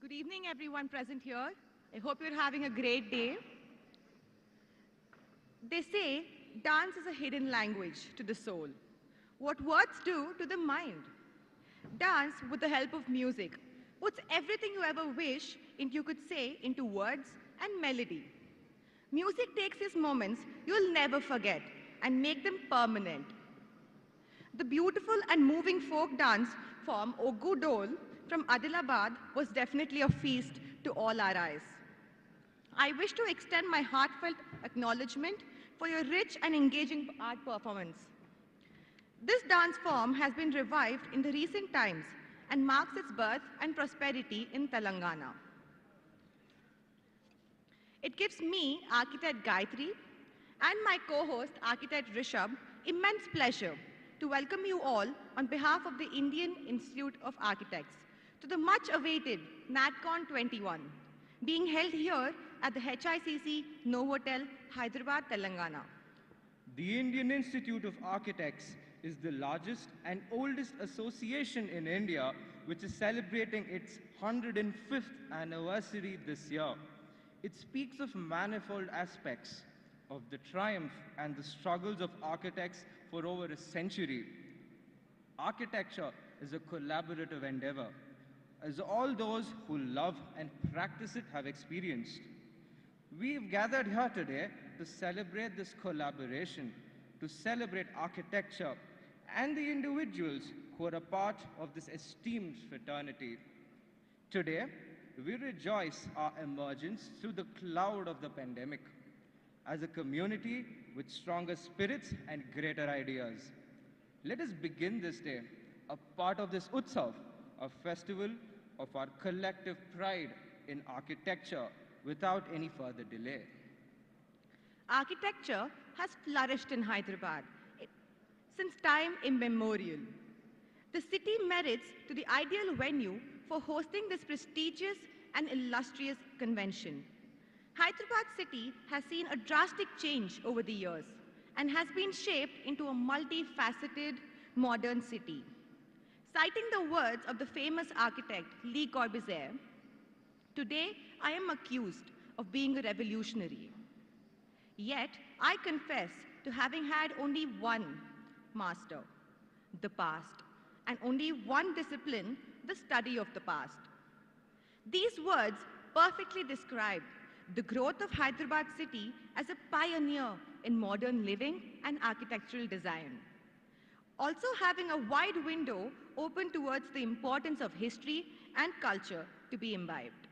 Good evening, everyone present here. I hope you're having a great day. They say dance is a hidden language to the soul. What words do to the mind. Dance, with the help of music, puts everything you ever wish you could say into words and melody. Music takes these moments you'll never forget and make them permanent. The beautiful and moving folk dance form Ogu Dol from Adilabad was definitely a feast to all our eyes. I wish to extend my heartfelt acknowledgement for your rich and engaging art performance. This dance form has been revived in the recent times and marks its birth and prosperity in Telangana. It gives me, architect Gayatri, and my co-host, architect Rishabh, immense pleasure to welcome you all on behalf of the Indian Institute of Architects to the much-awaited NatCon 21, being held here at the HICC Novotel, Hyderabad, Telangana. The Indian Institute of Architects is the largest and oldest association in India, which is celebrating its 105th anniversary this year. It speaks of manifold aspects of the triumph and the struggles of architects for over a century. Architecture is a collaborative endeavor, as all those who love and practice it have experienced. We've gathered here today to celebrate this collaboration, to celebrate architecture and the individuals who are a part of this esteemed fraternity. Today, we rejoice our emergence through the cloud of the pandemic as a community with stronger spirits and greater ideas. Let us begin this day, a part of this Utsav, a festival of our collective pride in architecture, without any further delay. Architecture has flourished in Hyderabad since time immemorial. The city merits to the ideal venue for hosting this prestigious and illustrious convention. Hyderabad city has seen a drastic change over the years and has been shaped into a multifaceted modern city. Citing the words of the famous architect Le Corbusier, "Today I am accused of being a revolutionary. Yet I confess to having had only one master, the past, and only one discipline, the study of the past." These words perfectly describe the growth of Hyderabad city as a pioneer in modern living and architectural design. Also having a wide window open towards the importance of history and culture to be imbibed.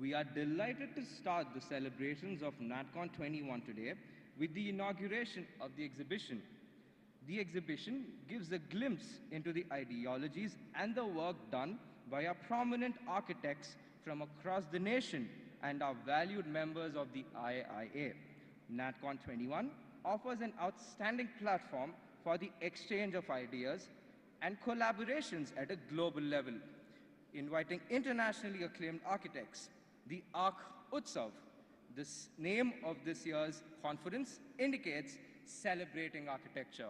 We are delighted to start the celebrations of NatCon 21 today with the inauguration of the exhibition. The exhibition gives a glimpse into the ideologies and the work done by our prominent architects from across the nation and our valued members of the IIA. NatCon 21 offers an outstanding platform for the exchange of ideas and collaborations at a global level, inviting internationally acclaimed architects. The Arch Utsav, the name of this year's conference, indicates celebrating architecture.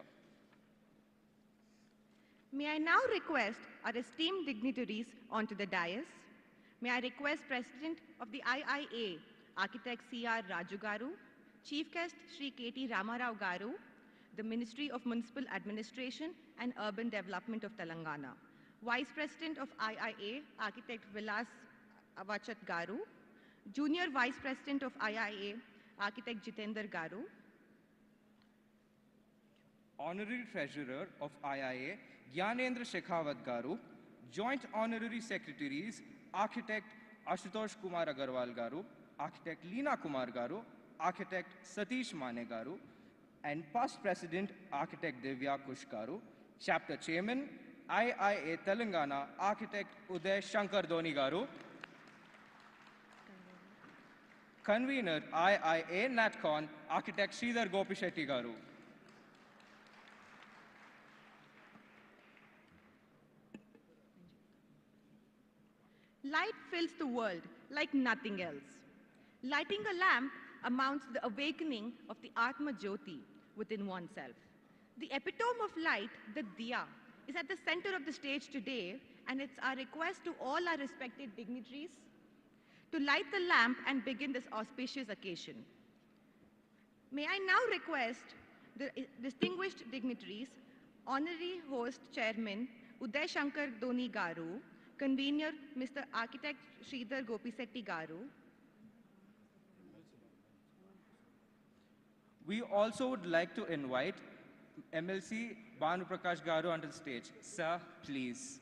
May I now request our esteemed dignitaries onto the dais. May I request President of the IIA, Architect C.R. Raju Garu, Chief Guest Sri K.T. Ramarao Garu, the Ministry of Municipal Administration and Urban Development of Telangana, Vice President of IIA, Architect Vilas Avachat Garu, Junior Vice President of IIA, Architect Jitender Garu, Honorary Treasurer of IIA, Gyanendra Shekhawat Garu, Joint Honorary Secretaries, Architect Ashutosh Kumar Agarwal Garu, Architect Leena Kumar Garu, Architect Satish Mane Garu, and Past President, Architect Divya Kush Garu, Chapter Chairman, IIA Telangana, Architect Uday Shankar Doni Garu, Convener, IIA NatCon, Architect Sridhar Gopishetty Garu. Light fills the world like nothing else. Lighting a lamp amounts to the awakening of the Atma Jyoti within oneself. The epitome of light, the diya, is at the center of the stage today and it's our request to all our respected dignitaries to light the lamp and begin this auspicious occasion. May I now request the distinguished dignitaries, Honorary Host Chairman Uday Shankar Doni Garu, Convener Mr. Architect Sridhar Gopisetti Garu. We also would like to invite MLC Banu Prakash Garu onto the stage. Sir, please.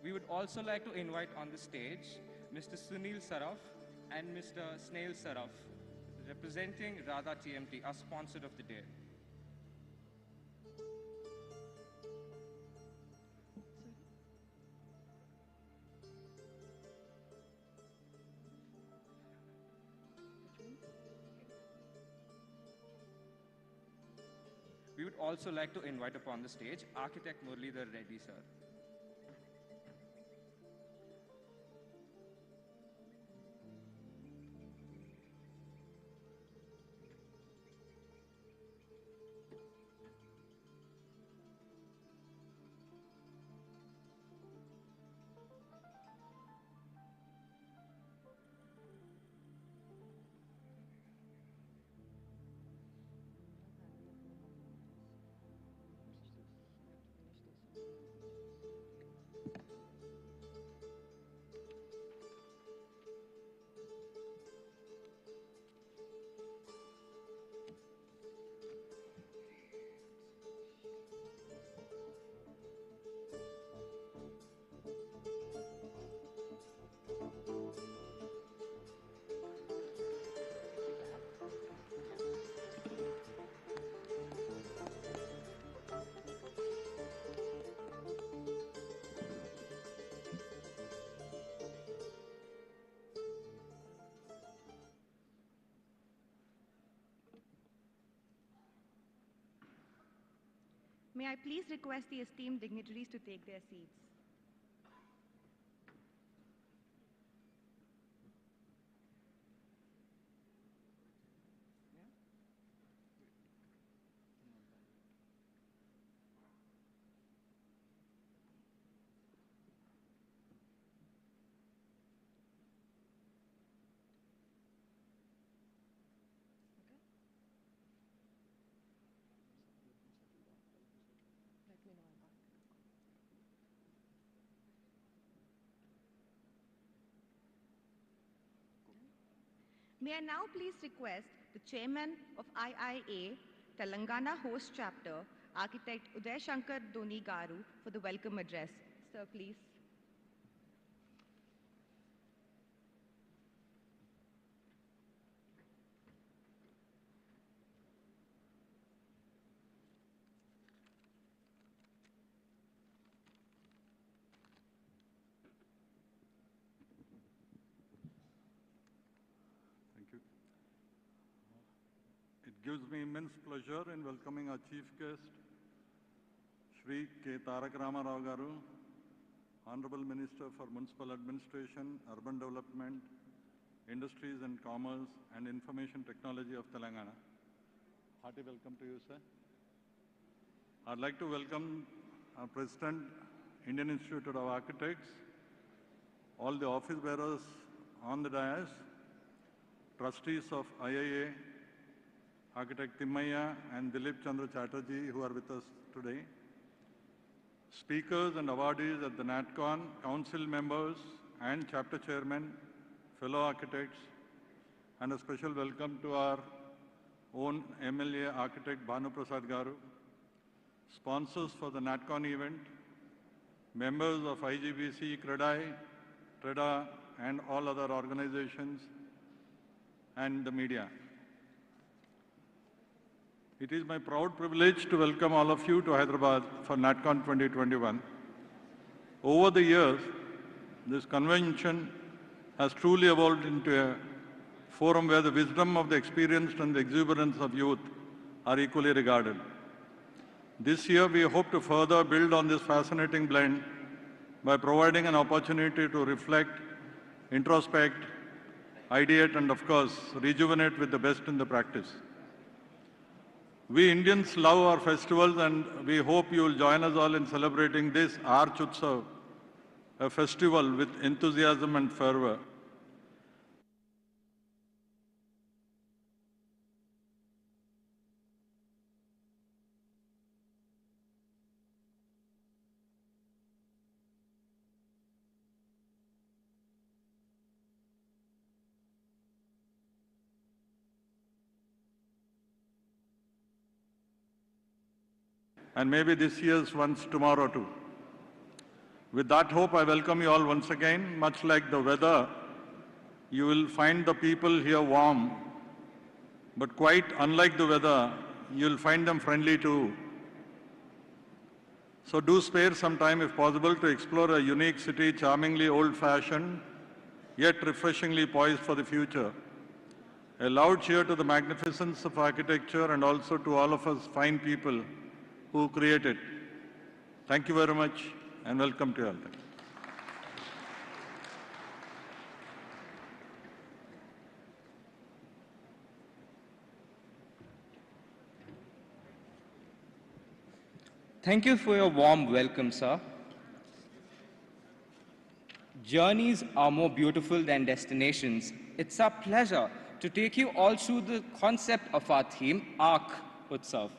We would also like to invite on the stage Mr. Sunil Saraf and Mr. Snail Saraf, representing Radha TMT, our sponsor of the day. We would also like to invite upon the stage Architect Muralidhar Reddy, sir. May I please request the esteemed dignitaries to take their seats. May I now please request the Chairman of IIA, Telangana Host Chapter, Architect Uday Shankar Doni Garu, for the welcome address. Sir, please. Thank you. It gives me immense pleasure in welcoming our chief guest, Shri K. Tarak Rama Rao Garu, Honorable Minister for Municipal Administration, Urban Development, Industries and Commerce and Information Technology of Telangana. Hearty welcome to you, sir. I'd like to welcome our President, Indian Institute of Architects, all the office bearers on the dais, trustees of IIA, Architect Timmaya and Dilip Chandra Chatterjee, who are with us today, speakers and awardees at the NatCon, council members and chapter chairmen, fellow architects, and a special welcome to our own MLA architect Banu Prasad Garu, sponsors for the NatCon event, members of IGBC, CREDAI, TREDA, and all other organizations, and the media. It is my proud privilege to welcome all of you to Hyderabad for NatCon 2021. Over the years, this convention has truly evolved into a forum where the wisdom of the experienced and the exuberance of youth are equally regarded. This year, we hope to further build on this fascinating blend by providing an opportunity to reflect, introspect, ideate, and of course, rejuvenate with the best in the practice. We Indians love our festivals, and we hope you will join us all in celebrating this Utsav, a festival with enthusiasm and fervor. And maybe this year's once tomorrow too. With that hope, I welcome you all once again. Much like the weather, you will find the people here warm, but quite unlike the weather, you'll find them friendly too. So do spare some time, if possible, to explore a unique city, charmingly old-fashioned, yet refreshingly poised for the future. A loud cheer to the magnificence of architecture and also to all of us fine people who create it. Thank you very much and welcome to you all. Thank you for your warm welcome, sir. Journeys are more beautiful than destinations. It's our pleasure to take you all through the concept of our theme, ARC Utsav.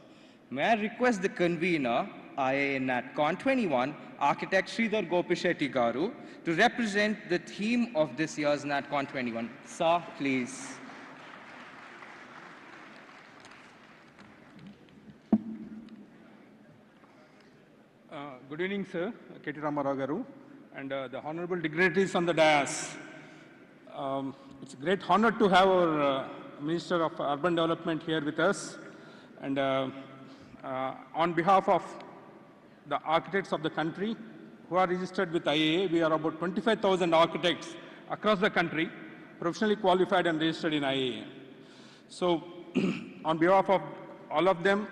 May I request the convener, IIA NatCon 21, Architect Sridhar Gopishetty Garu, to represent the theme of this year's NatCon 21. Sir, please. Good evening, sir, KTR Garu, and the honorable dignitaries on the dais. It's a great honor to have our Minister of Urban Development here with us. And on behalf of the architects of the country who are registered with IIA, we are about 25,000 architects across the country, professionally qualified and registered in IIA. So on behalf of all of them,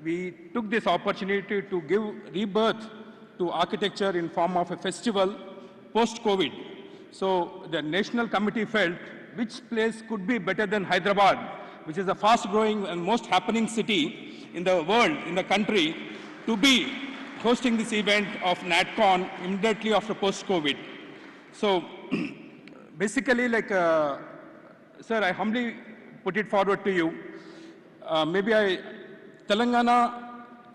we took this opportunity to give rebirth to architecture in form of a festival post-COVID. So the national committee felt which place could be better than Hyderabad, which is a fast-growing and most happening city in the world, in the country, to be hosting this event of NatCon immediately after post-COVID. So basically, like, sir, I humbly put it forward to you. Telangana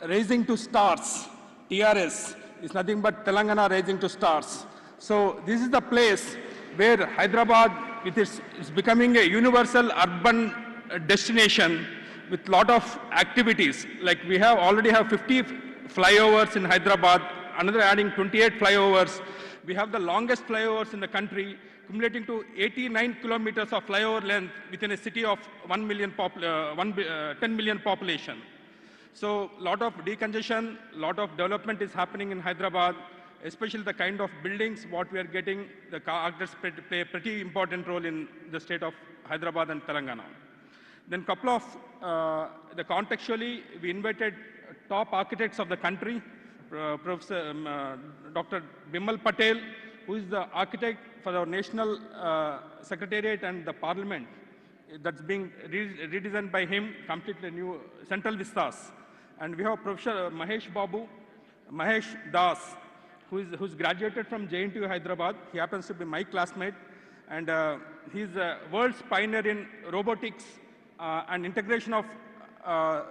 Rising to Stars, TRS, is nothing but Telangana Rising to Stars. So this is the place where Hyderabad is becoming a universal urban destination with lot of activities. Like we already have 50 flyovers in Hyderabad, another adding 28 flyovers. We have the longest flyovers in the country, accumulating to 89 kilometers of flyover length within a city of 10 million population. So a lot of decongestion, lot of development is happening in Hyderabad, especially the kind of buildings what we are getting. The architects play a pretty important role in the state of Hyderabad and Telangana. Then couple of, contextually, we invited top architects of the country, Professor Dr. Bimal Patel, who is the architect for our national secretariat and the parliament. That's being redesigned by him, completely new central vistas. And we have Professor Mahesh Das, who's graduated from JNTU Hyderabad. He happens to be my classmate. And he's a world's pioneer in robotics and integration of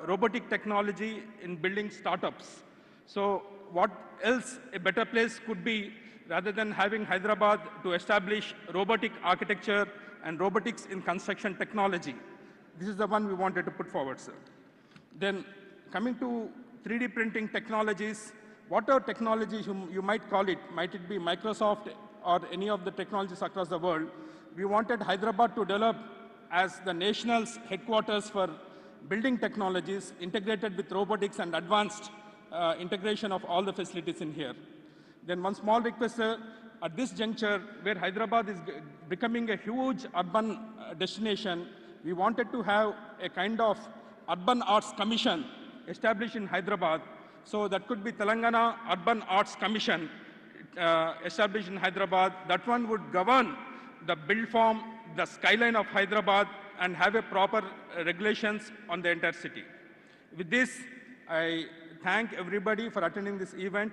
robotic technology in building startups. So what else a better place could be rather than having Hyderabad to establish robotic architecture and robotics in construction technology. This is the one we wanted to put forward, sir. Then coming to 3D printing technologies, whatever technologies you might call it, might it be Microsoft or any of the technologies across the world, we wanted Hyderabad to develop as the nation's headquarters for building technologies integrated with robotics and advanced integration of all the facilities in here. Then one small request, sir, at this juncture where Hyderabad is becoming a huge urban destination, we wanted to have a kind of urban arts commission established in Hyderabad. So that could be Telangana Urban Arts Commission established in Hyderabad. That one would govern the build form, the skyline of Hyderabad, and have a proper regulations on the entire city. With this, I thank everybody for attending this event,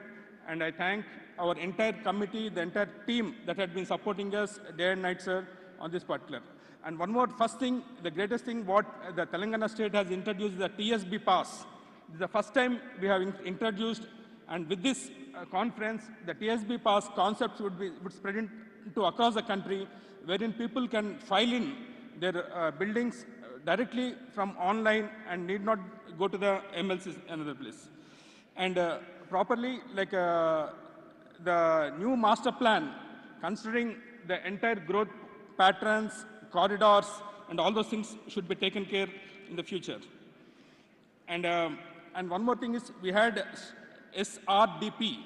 and I thank our entire committee, the entire team that had been supporting us day and night, sir, on this particular. And one more, first thing, the greatest thing what the Telangana state has introduced is the TSB pass. This is the first time we have introduced, and with this conference, the TSB pass concepts would spread into across the country, wherein people can file in their buildings directly from online and need not go to the MLCs another place. And properly, like the new master plan, considering the entire growth patterns, corridors, and all those things should be taken care in the future. And one more thing is, we had SRDP,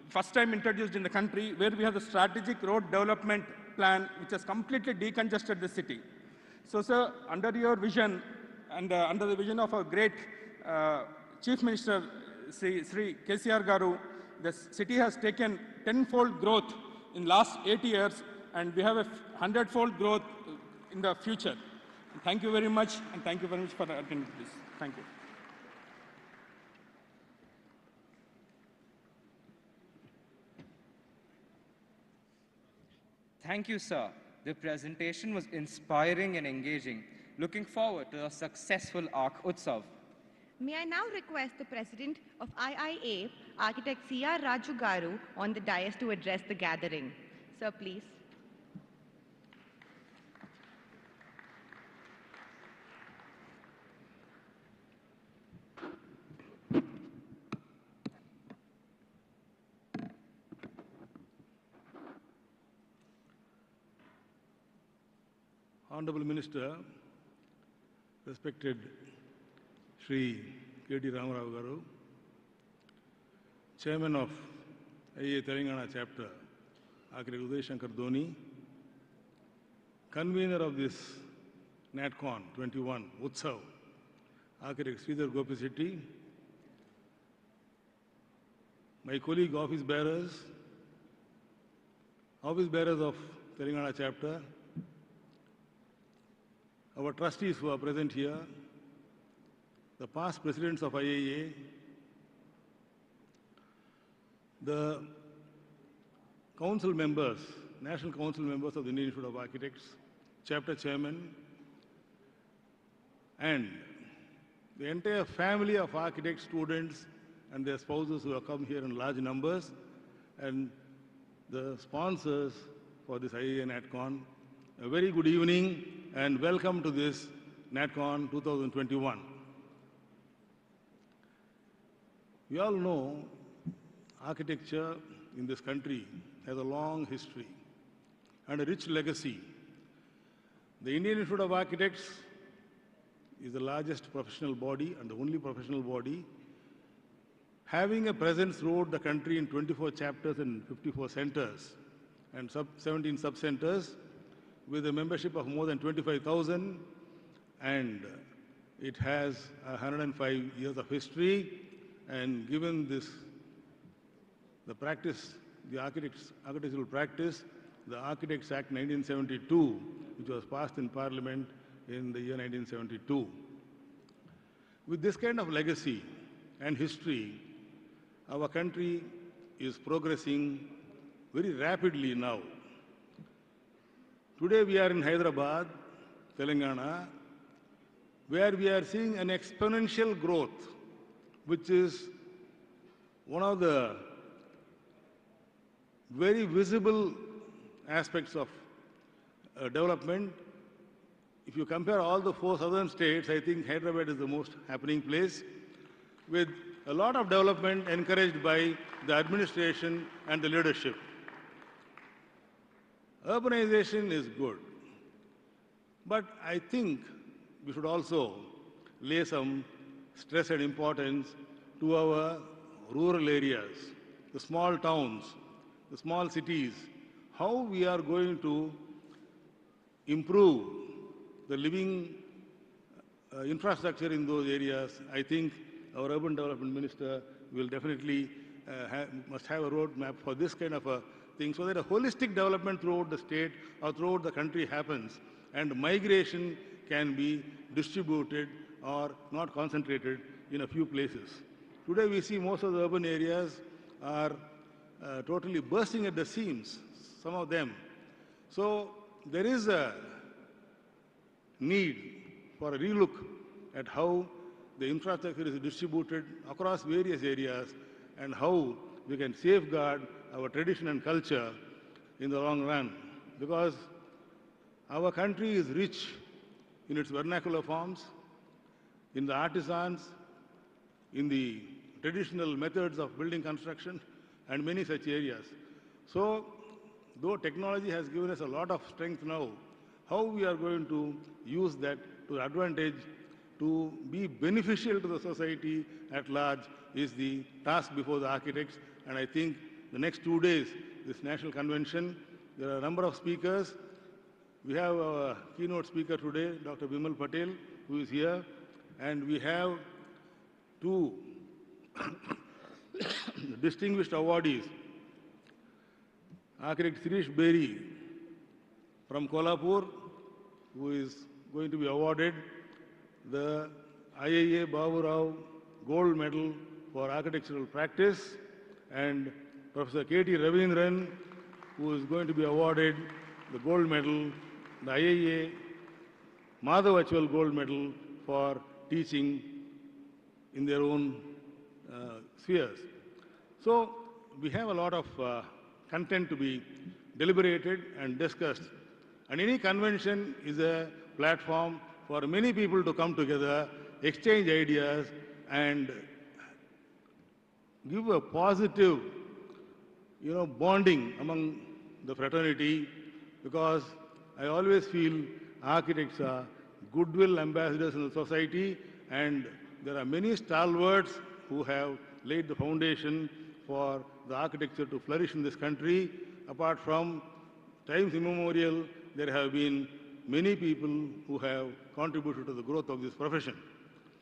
first time introduced in the country, where we have the strategic road development plan, which has completely decongested the city. So, sir, under your vision and under the vision of our great Chief Minister, Sri KTR Garu, the city has taken tenfold growth in last 8 years, and we have a 100-fold growth in the future. Thank you very much, and thank you very much for attending this. Thank you. Thank you, sir. The presentation was inspiring and engaging. Looking forward to a successful ARC Utsav. May I now request the President of IIA, Architect C.R. Raju Garu, on the dais to address the gathering. Sir, please. Honorable Minister, respected Shri KT Ramarao Garu, Chairman of IA Telangana Chapter, Architect Uday Shankar Dhoni, Convener of this NatCon 21 Utsav, Architect Sridhar Gopisetti, my colleague office bearers of Telangana Chapter, our trustees who are present here, the past presidents of IIA, the council members, national council members of the Indian Institute of Architects, chapter chairman, and the entire family of architects, students, and their spouses who have come here in large numbers, and the sponsors for this IIA NatCon. A very good evening and welcome to this NatCon 2021. We all know architecture in this country has a long history and a rich legacy. The Indian Institute of Architects is the largest professional body and the only professional body having a presence throughout the country in 24 chapters and 54 centers and 17 sub-centers, with a membership of more than 25,000, and it has 105 years of history. And given this, the practice, the architectural practice, the Architects Act 1972, which was passed in Parliament in the year 1972. With this kind of legacy and history, our country is progressing very rapidly now. Today we are in Hyderabad, Telangana, where we are seeing an exponential growth, which is one of the very visible aspects of development. If you compare all the 4 southern states, I think Hyderabad is the most happening place, with a lot of development encouraged by the administration and the leadership. Urbanization is good, but I think we should also lay some stress and importance to our rural areas, the small towns, the small cities, how we are going to improve the living infrastructure in those areas. I think our urban development minister will definitely must have a roadmap for this kind of a thing, so that a holistic development throughout the state or throughout the country happens, and migration can be distributed or not concentrated in a few places. Today we see most of the urban areas are totally bursting at the seams, some of them. So there is a need for a relook at how the infrastructure is distributed across various areas and how we can safeguard our tradition and culture in the long run. Because our country is rich in its vernacular forms, in the artisans, in the traditional methods of building construction, and many such areas. So, though technology has given us a lot of strength now, how we are going to use that to advantage to be beneficial to the society at large is the task before the architects. And I think the next 2 days, this national convention, there are a number of speakers. We have our keynote speaker today, Dr. Bimal Patel, who is here, and we have two distinguished awardees, architect Sirish Berry from Kolhapur, who is going to be awarded the IIA Babu Rao Gold Medal for Architectural Practice, and Professor K.T. Ravindran, who is going to be awarded the Gold Medal, the IIA Madhav Achwal Gold Medal for teaching in their own spheres. So we have a lot of content to be deliberated and discussed. And any convention is a platform for many people to come together, exchange ideas, and give a positive, bonding among the fraternity, because I always feel architects are goodwill ambassadors in the society, and there are many stalwarts who have laid the foundation for the architecture to flourish in this country. Apart from times immemorial, there have been many people who have contributed to the growth of this profession.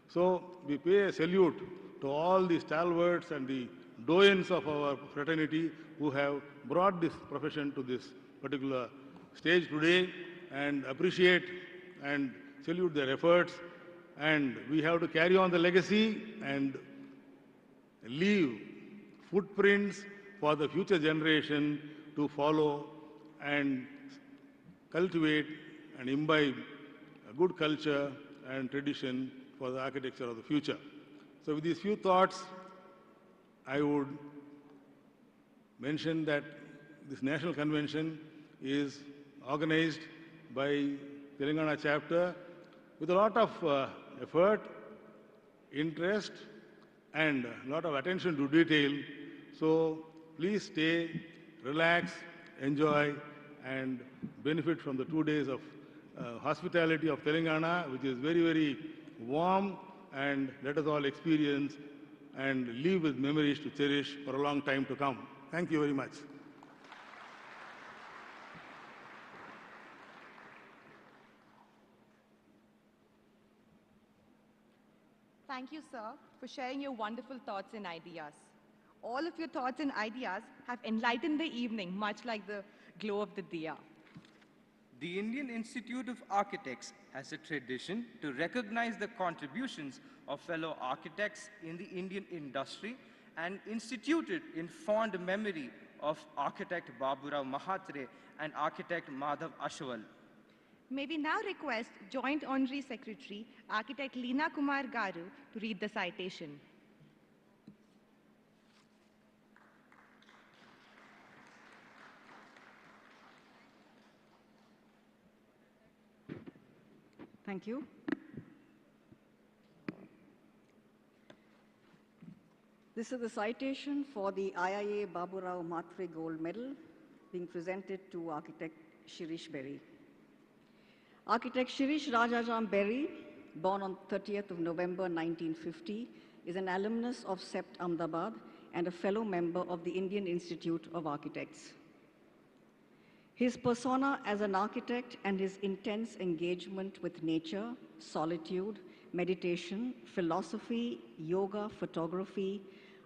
So we pay a salute to all the stalwarts and the doyens of our fraternity who have brought this profession to this particular stage today, and appreciate and salute their efforts. And we have to carry on the legacy and leave footprints for the future generation to follow and cultivate and imbibe a good culture and tradition for the architecture of the future. So with these few thoughts, I would mention that this national convention is organized by Telangana chapter with a lot of effort, interest, and a lot of attention to detail. So please stay, relax, enjoy, and benefit from the 2 days of hospitality of Telangana, which is very, very warm, and let us all experience and live with memories to cherish for a long time to come. Thank you very much. Thank you, sir, for sharing your wonderful thoughts and ideas. All of your thoughts and ideas have enlightened the evening, much like the glow of the diya. The Indian Institute of Architects has a tradition to recognize the contributions of fellow architects in the Indian industry and instituted in fond memory of architect Baburao Mahatre and architect Madhav Ashwal. May we now request Joint Honorary Secretary, Architect Leena Kumar Garu, to read the citation. Thank you. This is the citation for the IIA Baburao Mahatre Gold Medal being presented to architect Shirish Berry. Architect Shirish Rajajam Berry, born on 30th of November 1950, is an alumnus of CEPT Ahmedabad and a fellow member of the Indian Institute of Architects. His persona as an architect and his intense engagement with nature, solitude, meditation, philosophy, yoga, photography,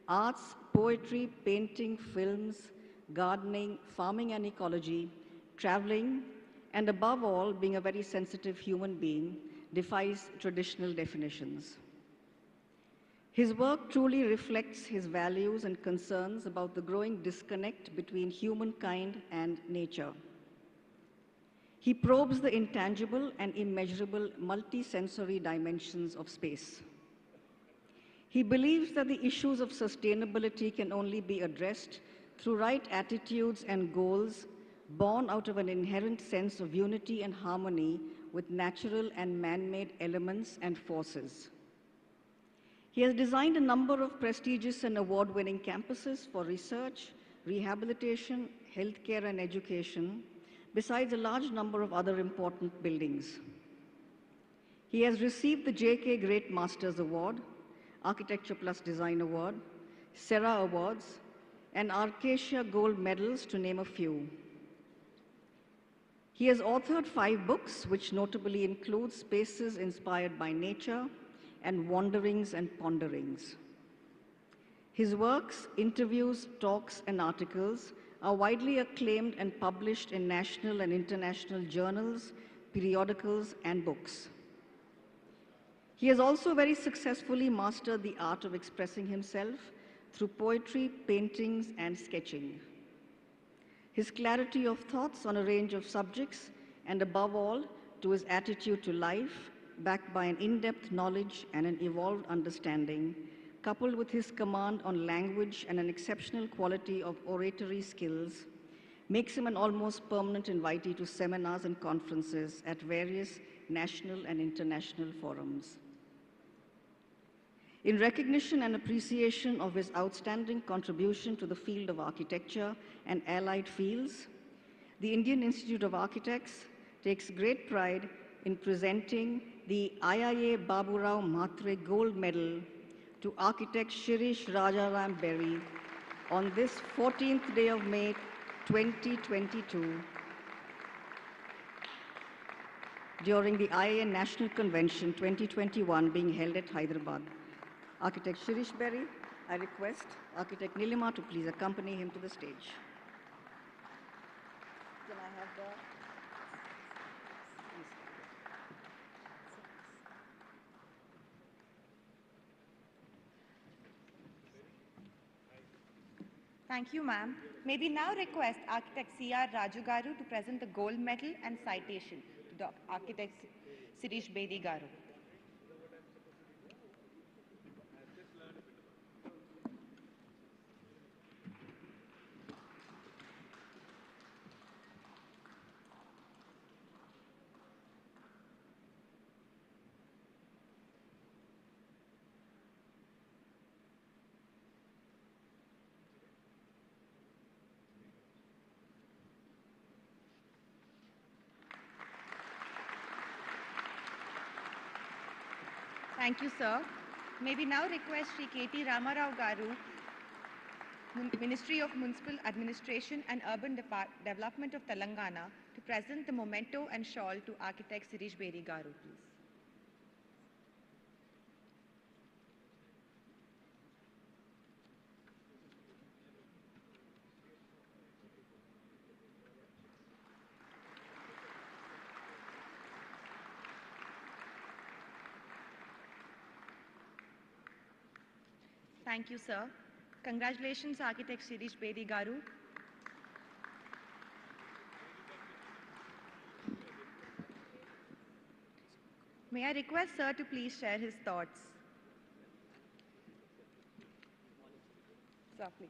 arts, poetry, painting, films, gardening, farming and ecology, traveling, and above all, being a very sensitive human being, defies traditional definitions. His work truly reflects his values and concerns about the growing disconnect between humankind and nature. He probes the intangible and immeasurable multisensory dimensions of space. He believes that the issues of sustainability can only be addressed through right attitudes and goals born out of an inherent sense of unity and harmony with natural and man-made elements and forces. He has designed a number of prestigious and award-winning campuses for research, rehabilitation, healthcare, and education, besides a large number of other important buildings. He has received the J.K. Great Masters Award, Architecture Plus Design Award, Serra Awards, and Arcacia Gold Medals, to name a few. He has authored 5 books, which notably include Spaces Inspired by Nature and Wanderings and Ponderings. His works, interviews, talks, and articles are widely acclaimed and published in national and international journals, periodicals, and books. He has also very successfully mastered the art of expressing himself through poetry, paintings, and sketching. His clarity of thoughts on a range of subjects, and above all, to his attitude to life, backed by an in-depth knowledge and an evolved understanding, coupled with his command on language and an exceptional quality of oratory skills, makes him an almost permanent invitee to seminars and conferences at various national and international forums. In recognition and appreciation of his outstanding contribution to the field of architecture and allied fields, the Indian Institute of Architects takes great pride in presenting the IIA Baburao Mhatre Gold Medal to architect Shirish Rajaram Berry on this 14th day of May 2022 during the IIA National Convention 2021 being held at Hyderabad. Architect Shirish Berry, I request Architect Nilima to please accompany him to the stage. Can I have the... Thank you, ma'am. May we now request Architect C.R. Raju Garu to present the gold medal and citation to Architect Sirish Bedi Garu. Thank you, sir. May we now request Sri K.T. Ramarao Garu, Ministry of Municipal Administration and Urban Development of Telangana, to present the memento and shawl to Architect Sirish Bedi Garu, please. Thank you, sir. Congratulations, Architect Sirish Bedi Garu. May I request sir to please share his thoughts? Sir, please.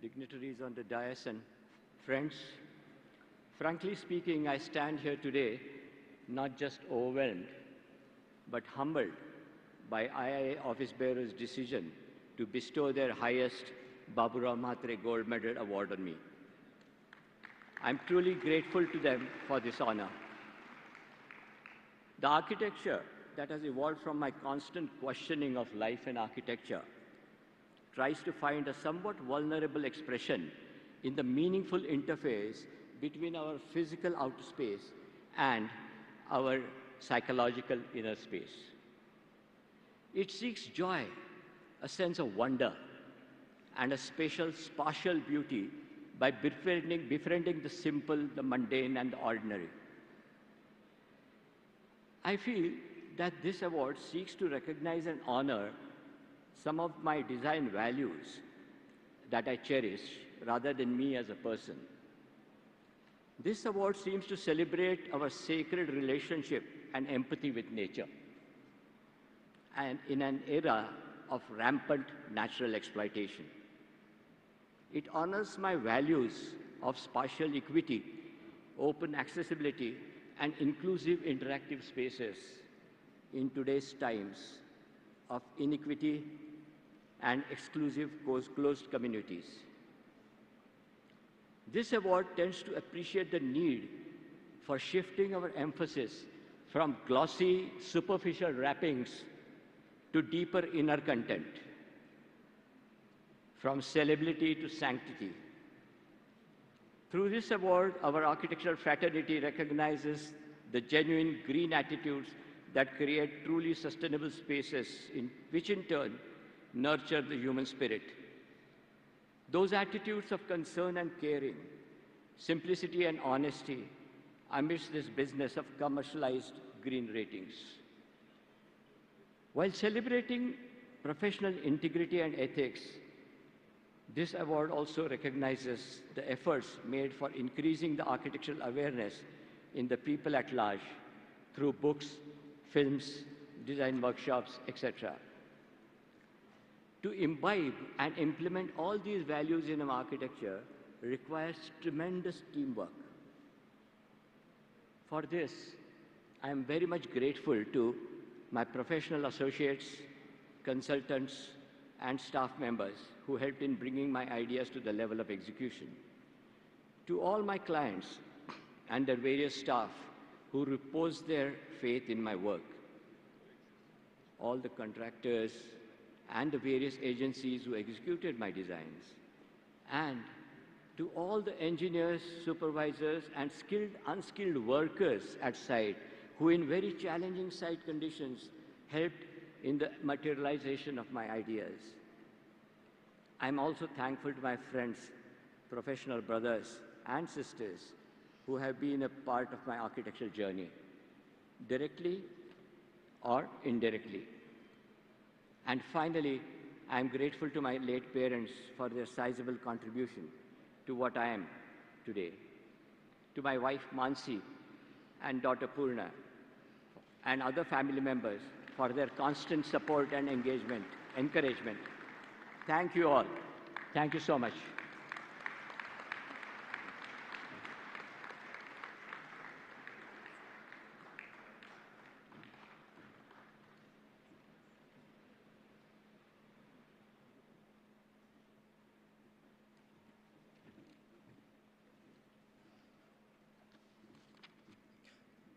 Dignitaries on the dais and friends, frankly speaking, I stand here today not just overwhelmed, but humbled by IIA office bearers' decision to bestow their highest Baburao Mhatre Gold Medal award on me. I'm truly grateful to them for this honor. The architecture that has evolved from my constant questioning of life and architecture tries to find a somewhat vulnerable expression in the meaningful interface between our physical outer space and our psychological inner space. It seeks joy, a sense of wonder, and a spatial beauty by befriending the simple, the mundane, and the ordinary. I feel that this award seeks to recognize and honor some of my design values that I cherish rather than me as a person. This award seems to celebrate our sacred relationship and empathy with nature, and in an era of rampant natural exploitation. It honors my values of spatial equity, open accessibility, and inclusive interactive spaces in today's times of inequity and exclusive closed communities. This award tends to appreciate the need for shifting our emphasis from glossy, superficial wrappings to deeper inner content, from celebrity to sanctity. Through this award, our architectural fraternity recognizes the genuine green attitudes that create truly sustainable spaces, which in turn nurture the human spirit. Those attitudes of concern and caring, simplicity and honesty amidst this business of commercialized green ratings. While celebrating professional integrity and ethics, this award also recognizes the efforts made for increasing the architectural awareness in the people at large through books, films, design workshops, etc. To imbibe and implement all these values in architecture requires tremendous teamwork. For this, I am very much grateful to my professional associates, consultants, and staff members who helped in bringing my ideas to the level of execution. To all my clients and their various staff who repose their faith in my work, all the contractors and the various agencies who executed my designs, and to all the engineers, supervisors, and skilled, unskilled workers at site who in very challenging site conditions helped in the materialization of my ideas. I'm also thankful to my friends, professional brothers and sisters who have been a part of my architectural journey, directly or indirectly. And finally, I'm grateful to my late parents for their sizable contribution to what I am today. To my wife Mansi and daughter Purna and other family members for their constant support and encouragement. Thank you all. Thank you so much.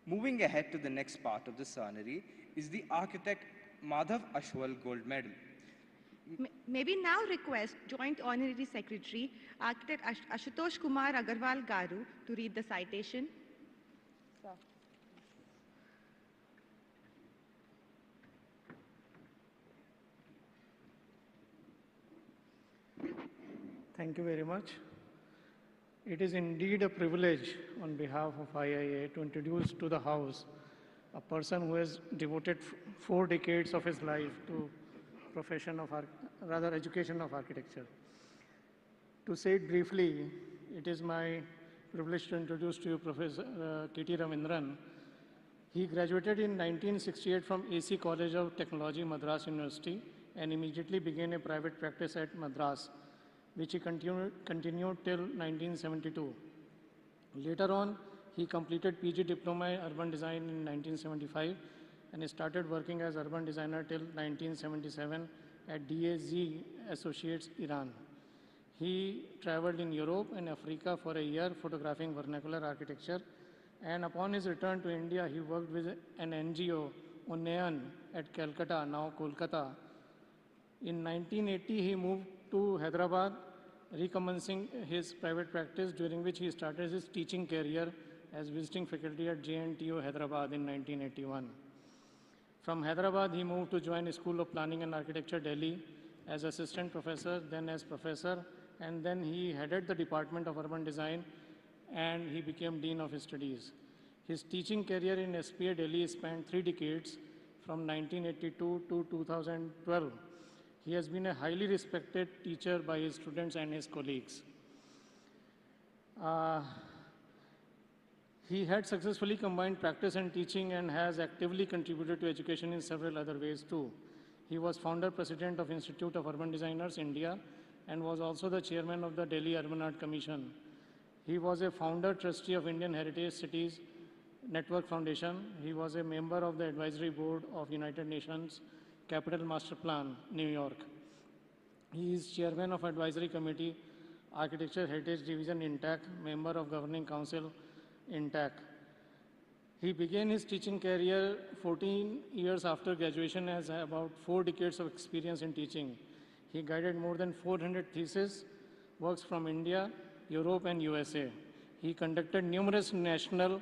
Moving ahead to the next part of the ceremony is the architect Madhav Ashwal Gold Medal. May we now request Joint Honorary Secretary, Architect Ashutosh Kumar Agarwal Garu, to read the citation. Sir. Thank you very much. It is indeed a privilege on behalf of IIA to introduce to the House a person who has devoted 4 decades of his life to education of architecture. To say it briefly, it is my privilege to introduce to you Professor K.T. Ravindran. He graduated in 1968 from AC College of Technology, Madras University, and immediately began a private practice at Madras, which he continued till 1972. Later on, he completed PG Diploma in Urban Design in 1975 and started working as urban designer till 1977 at DAZ Associates, Iran. He traveled in Europe and Africa for a year photographing vernacular architecture, and upon his return to India, he worked with an NGO Unnayan at Calcutta, now Kolkata. In 1980, he moved to Hyderabad, recommencing his private practice, during which he started his teaching career as visiting faculty at JNTU Hyderabad in 1981. From Hyderabad, he moved to join School of Planning and Architecture, Delhi, as assistant professor, then as professor, and then he headed the Department of Urban Design, and he became Dean of Studies. His teaching career in SPA Delhi spanned 3 decades, from 1982 to 2012. He has been a highly respected teacher by his students and his colleagues. He had successfully combined practice and teaching and has actively contributed to education in several other ways too. He was founder president of Institute of Urban Designers, India, and was also the chairman of the Delhi Urban Art Commission. He was a founder trustee of Indian Heritage Cities Network Foundation. He was a member of the advisory board of United Nations Capital Master Plan, New York. He is chairman of advisory committee, Architecture Heritage Division, INTAC, member of Governing Council, INTAC. He began his teaching career 14 years after graduation, has about 4 decades of experience in teaching. He guided more than 400 thesis works from India, Europe, and USA. He conducted numerous national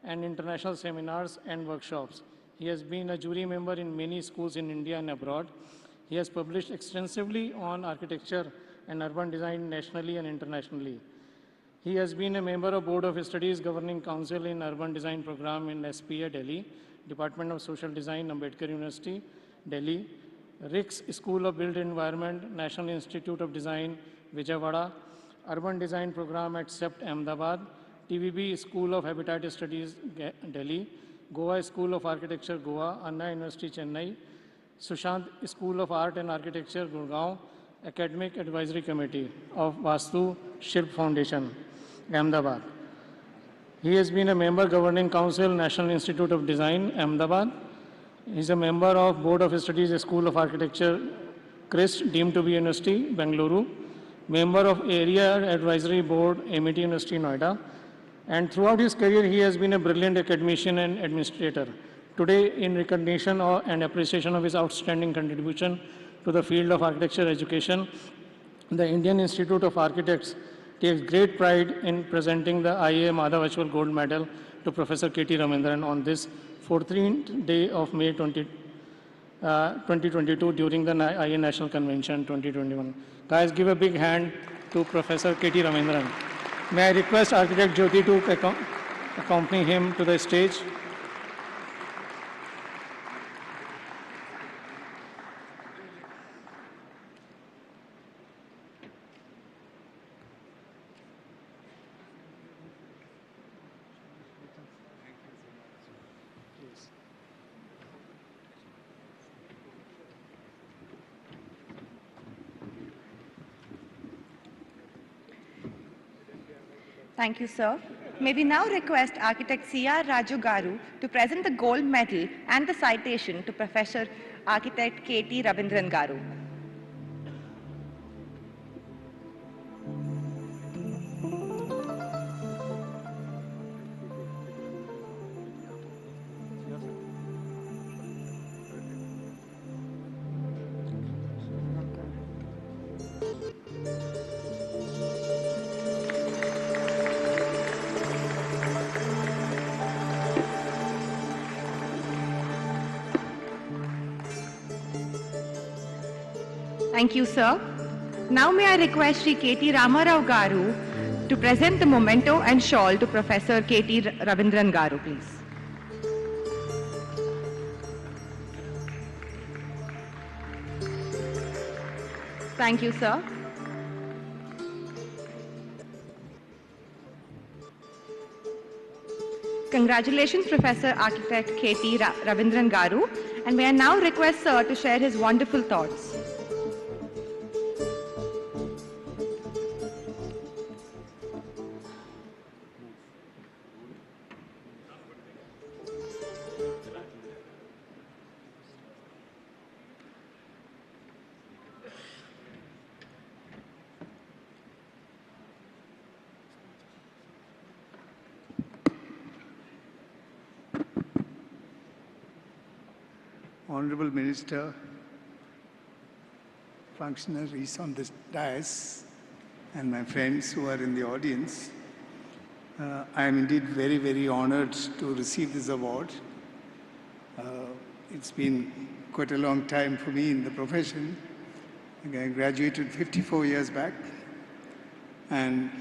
and international seminars and workshops. He has been a jury member in many schools in India and abroad. He has published extensively on architecture and urban design nationally and internationally. He has been a member of Board of Studies Governing Council in Urban Design Program in SPA, Delhi, Department of Social Design, Ambedkar University, Delhi, HICC School of Built Environment, National Institute of Design, Vijayawada, Urban Design Program at CEPT, Ahmedabad, TVB School of Habitat Studies, Delhi, Goa School of Architecture, Goa, Anna University, Chennai, Sushant School of Art and Architecture, Gurgaon, Academic Advisory Committee of Vastu Shilp Foundation, Ahmedabad. He has been a member Governing Council, National Institute of Design, Ahmedabad. He is a member of Board of Studies, School of Architecture, CRIST, deemed to be University, Bengaluru. Member of Area Advisory Board, Amity University, Noida. And throughout his career, he has been a brilliant academician and administrator. Today, in recognition and appreciation of his outstanding contribution to the field of architecture education, the Indian Institute of Architects takes great pride in presenting the IA Madhavachwal Gold Medal to Professor K.T. Ravindran on this 14th day of May 2022 during the IA National Convention 2021. Guys, give a big hand to Professor K.T. Ravindran. May I request Architect Jyoti to accompany him to the stage. Thank you, sir. May we now request Architect C.R. Raju Garu to present the gold medal and the citation to Professor Architect K.T. Ravindran Garu. Thank you, sir. Now may I request Sri K.T. Ramarao Garu to present the memento and shawl to Professor K.T. Ravindran Garu, please. Thank you, sir. Congratulations, Professor Architect K.T. Ravindran Garu. And may I now request sir to share his wonderful thoughts. Honorable Minister, functionaries on this dais, and my friends who are in the audience. I am indeed very, very honored to receive this award. It's been quite a long time for me in the profession. I graduated 54 years back, and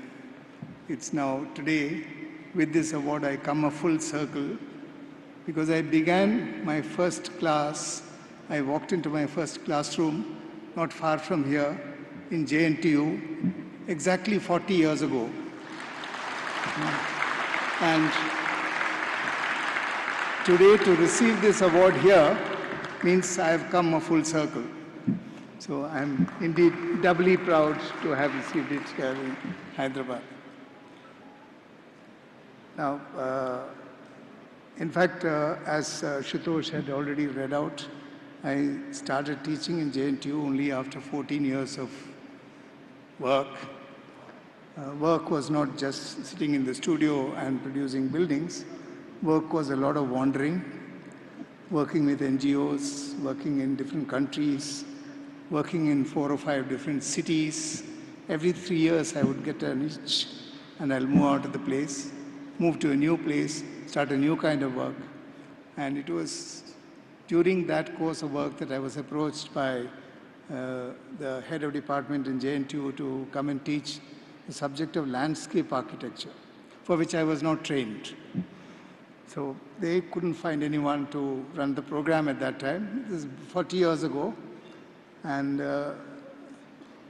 it's now today, with this award, I come a full circle, because I began my first class, I walked into my first classroom, not far from here, in JNTU, exactly 40 years ago. And today to receive this award here means I have come a full circle. So I'm indeed doubly proud to have received it here in Hyderabad. Now, in fact, as Shutosh had already read out, I started teaching in JNTU only after 14 years of work. Work was not just sitting in the studio and producing buildings. Work was a lot of wandering, working with NGOs, working in different countries, working in 4 or 5 different cities. Every 3 years I would get an itch and I'll move out of the place, move to a new place, start a new kind of work. And it was during that course of work that I was approached by the head of department in JNTU to come and teach the subject of landscape architecture, for which I was not trained. So they couldn't find anyone to run the program at that time. This is 40 years ago. And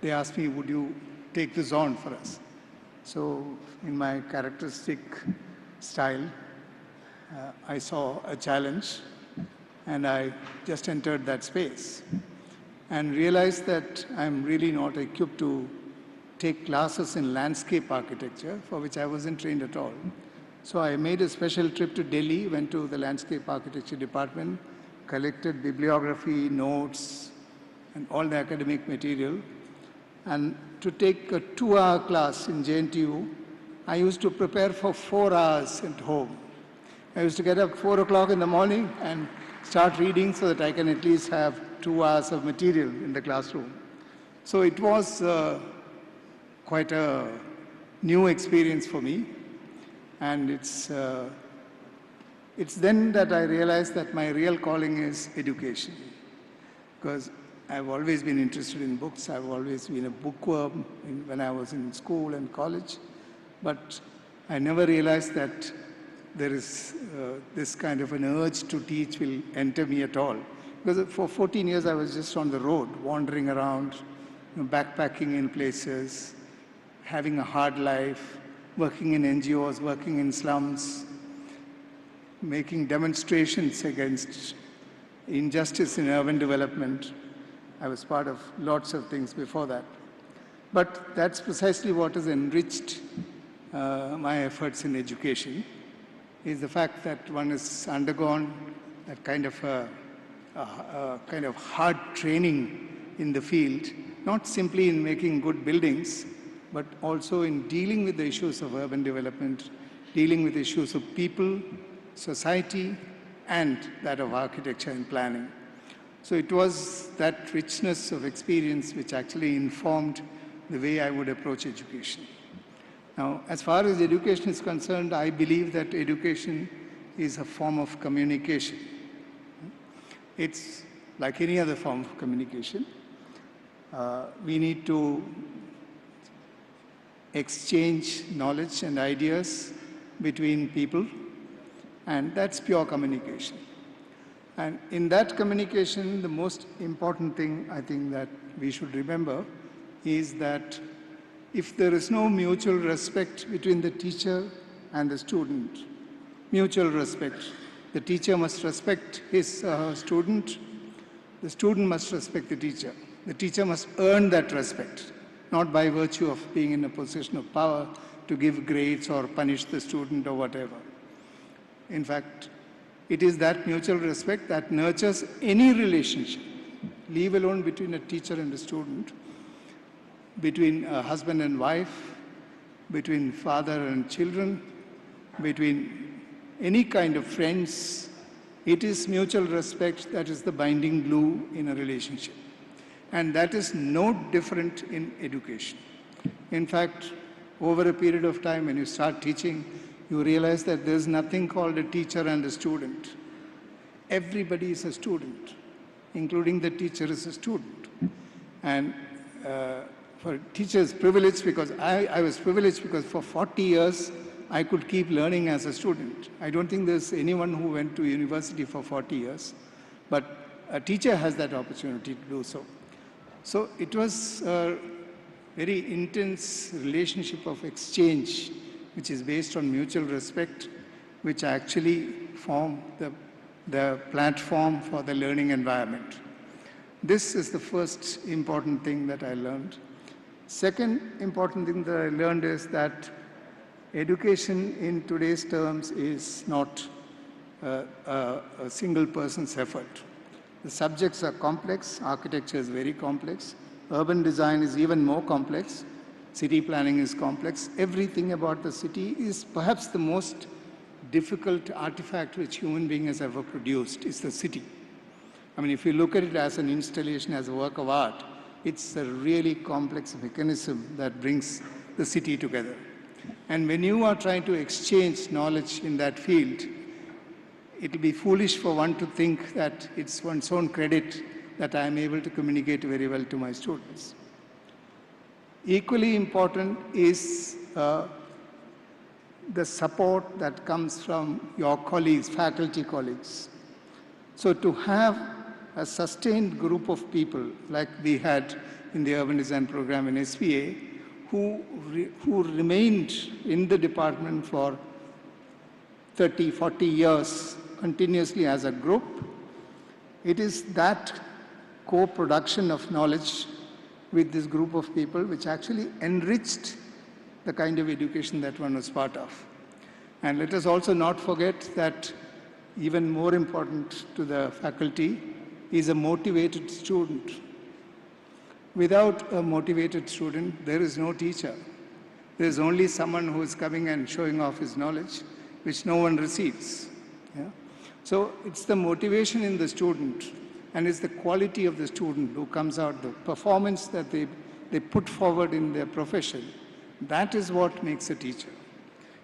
they asked me, would you take this on for us? So in my characteristic style, I saw a challenge and I just entered that space and realized that I'm really not equipped to take classes in landscape architecture, for which I wasn't trained at all. So I made a special trip to Delhi, went to the landscape architecture department, collected bibliography, notes, and all the academic material. And to take a 2-hour class in JNTU, I used to prepare for 4 hours at home. I used to get up 4 o'clock in the morning and start reading so that I can at least have 2 hours of material in the classroom. So it was quite a new experience for me. And it's then that I realized that my real calling is education. Because I've always been interested in books. I've always been a bookworm when I was in school and college. But I never realized that there is this kind of an urge to teach will enter me at all. Because for 14 years I was just on the road, wandering around, backpacking in places, having a hard life, working in NGOs, working in slums, making demonstrations against injustice in urban development. I was part of lots of things before that. But that's precisely what has enriched my efforts in education, is the fact that one has undergone that kind of hard training in the field, not simply in making good buildings, but also in dealing with the issues of urban development, dealing with issues of people, society, and that of architecture and planning. So it was that richness of experience which actually informed the way I would approach education. Now, as far as education is concerned, I believe that education is a form of communication. It's like any other form of communication. We need to exchange knowledge and ideas between people, and that's pure communication. And in that communication, the most important thing I think that we should remember is that if there is no mutual respect between the teacher and the student, mutual respect, the teacher must respect his student, the student must respect the teacher must earn that respect, not by virtue of being in a position of power to give grades or punish the student or whatever. In fact, it is that mutual respect that nurtures any relationship, leave alone between a teacher and a student, between a husband and wife, between father and children, between any kind of friends, It is mutual respect that is the binding glue in a relationship. And that is no different in education. In fact, over a period of time, when you start teaching, you realize that there's nothing called a teacher and a student. Everybody is a student, including the teacher is a student. And for teachers, privileged because I was privileged because for 40 years, I could keep learning as a student. I don't think there's anyone who went to university for 40 years, but a teacher has that opportunity to do so. So it was a very intense relationship of exchange, which is based on mutual respect, which actually form the platform for the learning environment. This is the first important thing that I learned. Second important thing that I learned is that education in today's terms is not a single person's effort. The subjects are complex, architecture is very complex, urban design is even more complex, city planning is complex. Everything about the city is perhaps the most difficult artifact which human being has ever produced is the city. I mean, if you look at it as an installation, as a work of art, it's a really complex mechanism that brings the city together. And when you are trying to exchange knowledge in that field, it will be foolish for one to think that it's one's own credit that I am able to communicate very well to my students. Equally important is the support that comes from your colleagues, faculty colleagues. So to have a sustained group of people like we had in the urban design program in SPA, who remained in the department for 30, 40 years continuously as a group, it is that co-production of knowledge with this group of people which actually enriched the kind of education that one was part of. And let us also not forget that even more important to the faculty is a motivated student. Without a motivated student, there is no teacher. There is only someone who is coming and showing off his knowledge, which no one receives. Yeah? So it's the motivation in the student, and it's the quality of the student who comes out, the performance that they put forward in their profession. That is what makes a teacher.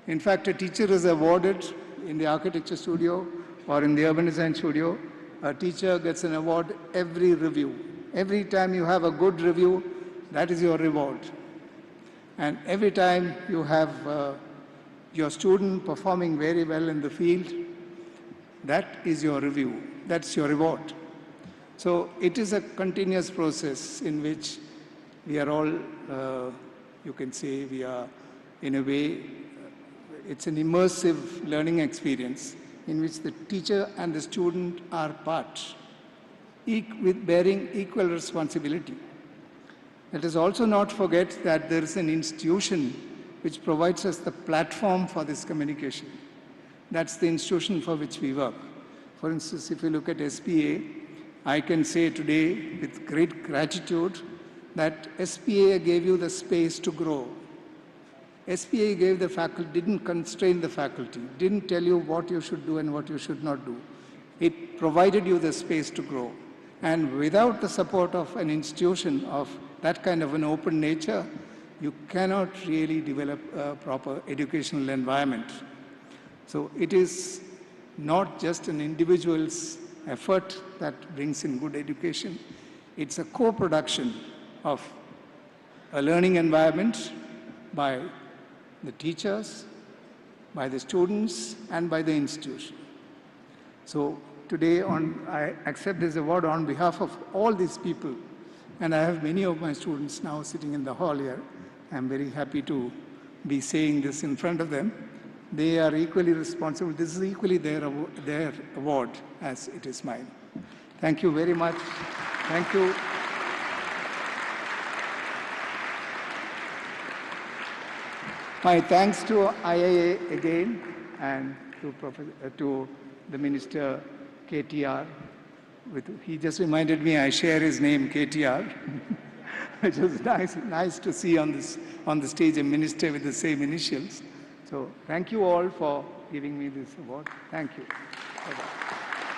In fact, a teacher is awarded in the architecture studio or in the urban design studio. A teacher gets an award every review. Every time you have a good review, that is your reward. And every time you have your student performing very well in the field, that is your review. That's your reward. So it is a continuous process in which we are all, you can say, we are in a way, it's an immersive learning experience in which the teacher and the student are part, with bearing equal responsibility. Let us also not forget that there is an institution which provides us the platform for this communication. That's the institution for which we work. For instance, if you look at SPA, I can say today with great gratitude that SPA gave you the space to grow. SPA gave the faculty, didn't constrain the faculty, didn't tell you what you should do and what you should not do. It provided you the space to grow. And without the support of an institution of that kind of an open nature, you cannot really develop a proper educational environment. So it is not just an individual's effort that brings in good education. It's a co-production of a learning environment by the teachers, by the students, and by the institution. So today I accept this award on behalf of all these people, and I have many of my students now sitting in the hall here. I'm very happy to be saying this in front of them. They are equally responsible. This is equally their award as it is mine. Thank you very much. Thank you. My thanks to IIA again and to the Minister KTR. He just reminded me I share his name, KTR, which was nice to see on the stage a minister with the same initials. So thank you all for giving me this award. Thank you. Bye-bye.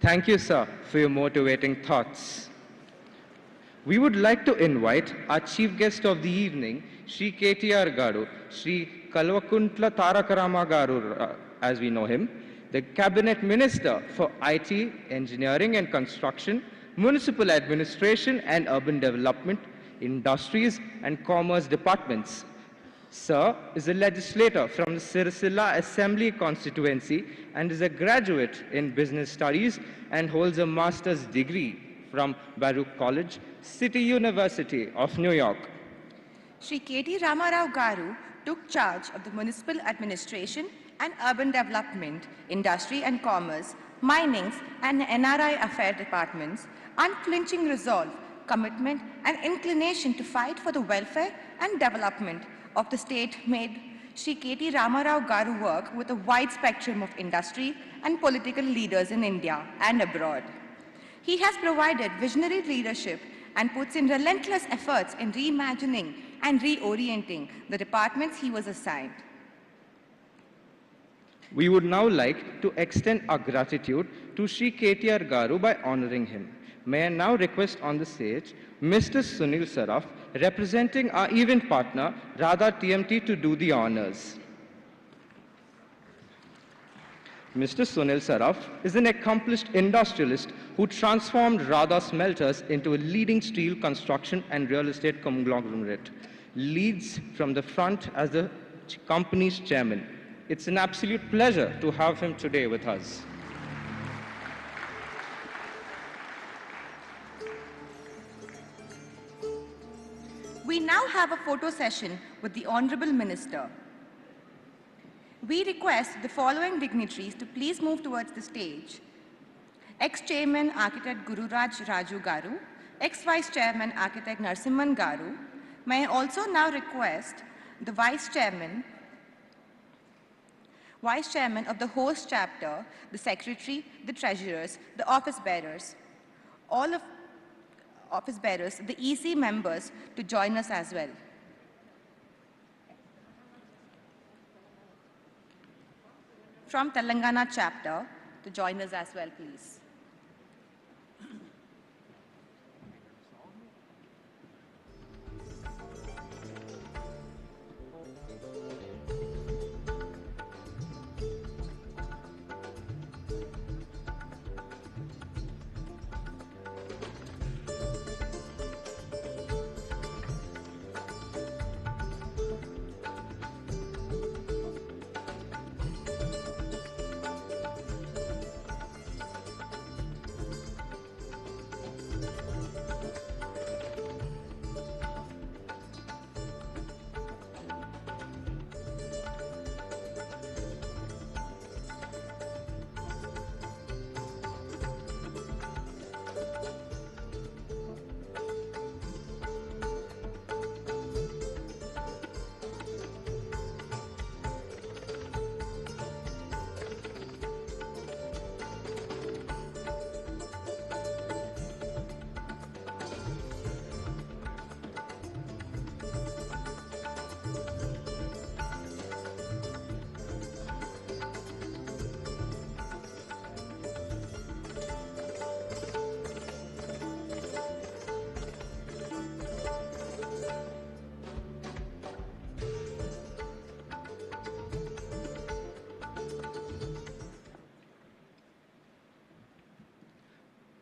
Thank you, sir, for your motivating thoughts. We would like to invite our chief guest of the evening, Shri KTR Garu, Shri Kalvakuntla Tarakarama Garu, as we know him, the Cabinet Minister for IT, Engineering and Construction, Municipal Administration and Urban Development, Industries and Commerce Departments. Sir is a legislator from the Sirsila Assembly constituency and is a graduate in business studies and holds a master's degree from Baruch College, City University of New York. Shri K.T. Ramarao Garu took charge of the Municipal Administration and Urban Development, Industry and Commerce, Minings and NRI Affair Departments, unflinching resolve, commitment and inclination to fight for the welfare and development of the state made Shri K.T. Ramarao Garu work with a wide spectrum of industry and political leaders in India and abroad. He has provided visionary leadership and puts in relentless efforts in reimagining and reorienting the departments he was assigned. We would now like to extend our gratitude to Shri KTR Garu by honoring him. May I now request on the stage Mr. Sunil Saraf, representing our event partner, Radha TMT, to do the honors. Mr. Sunil Saraf is an accomplished industrialist who transformed Radha Smelters into a leading steel construction and real estate conglomerate. Leads from the front as the company's chairman. It's an absolute pleasure to have him today with us. We now have a photo session with the Honorable Minister. We request the following dignitaries to please move towards the stage. Ex-Chairman Architect Gururaj Raju Garu, ex-Vice Chairman Architect Narsimhan Garu. May I also now request the Vice Chairman of the host chapter, the Secretary, the Treasurers, the Office Bearers, all of Office Bearers, the EC members to join us as well. From Telangana chapter to join us as well, please.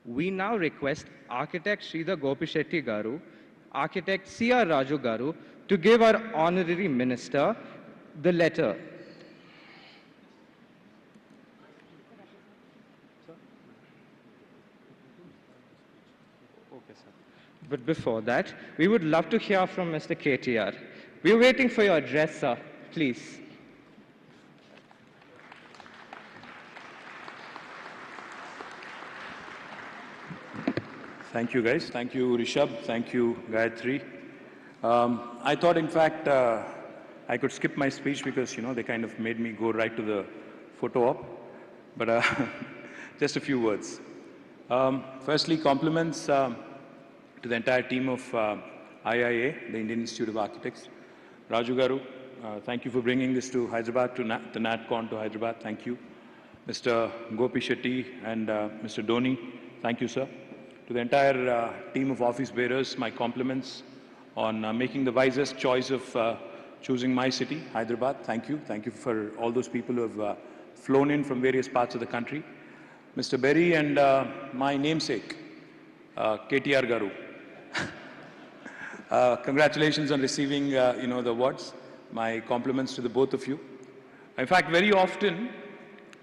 We now request Architect Sridhar Gopishetty Garu, Architect C.R. Raju Garu to give our Honorary Minister the letter. Okay, sir. But before that, we would love to hear from Mr. KTR. We're waiting for your address, sir. Please. Thank you, guys. Thank you, Rishabh. Thank you, Gayatri. I thought, in fact, I could skip my speech because, they kind of made me go right to the photo op. But just a few words. Firstly, compliments to the entire team of IIA, the Indian Institute of Architects. Raju Garu, thank you for bringing this to Hyderabad, to the NatCon to Hyderabad. Thank you. Mr. Gopi Shetty and Mr. Dhoni, thank you, sir. To the entire team of office bearers, my compliments on making the wisest choice of choosing my city, Hyderabad. Thank you. Thank you for all those people who have flown in from various parts of the country. Mr. Berry and my namesake, KTR Garu. Congratulations on receiving, the awards. My compliments to the both of you. In fact, very often,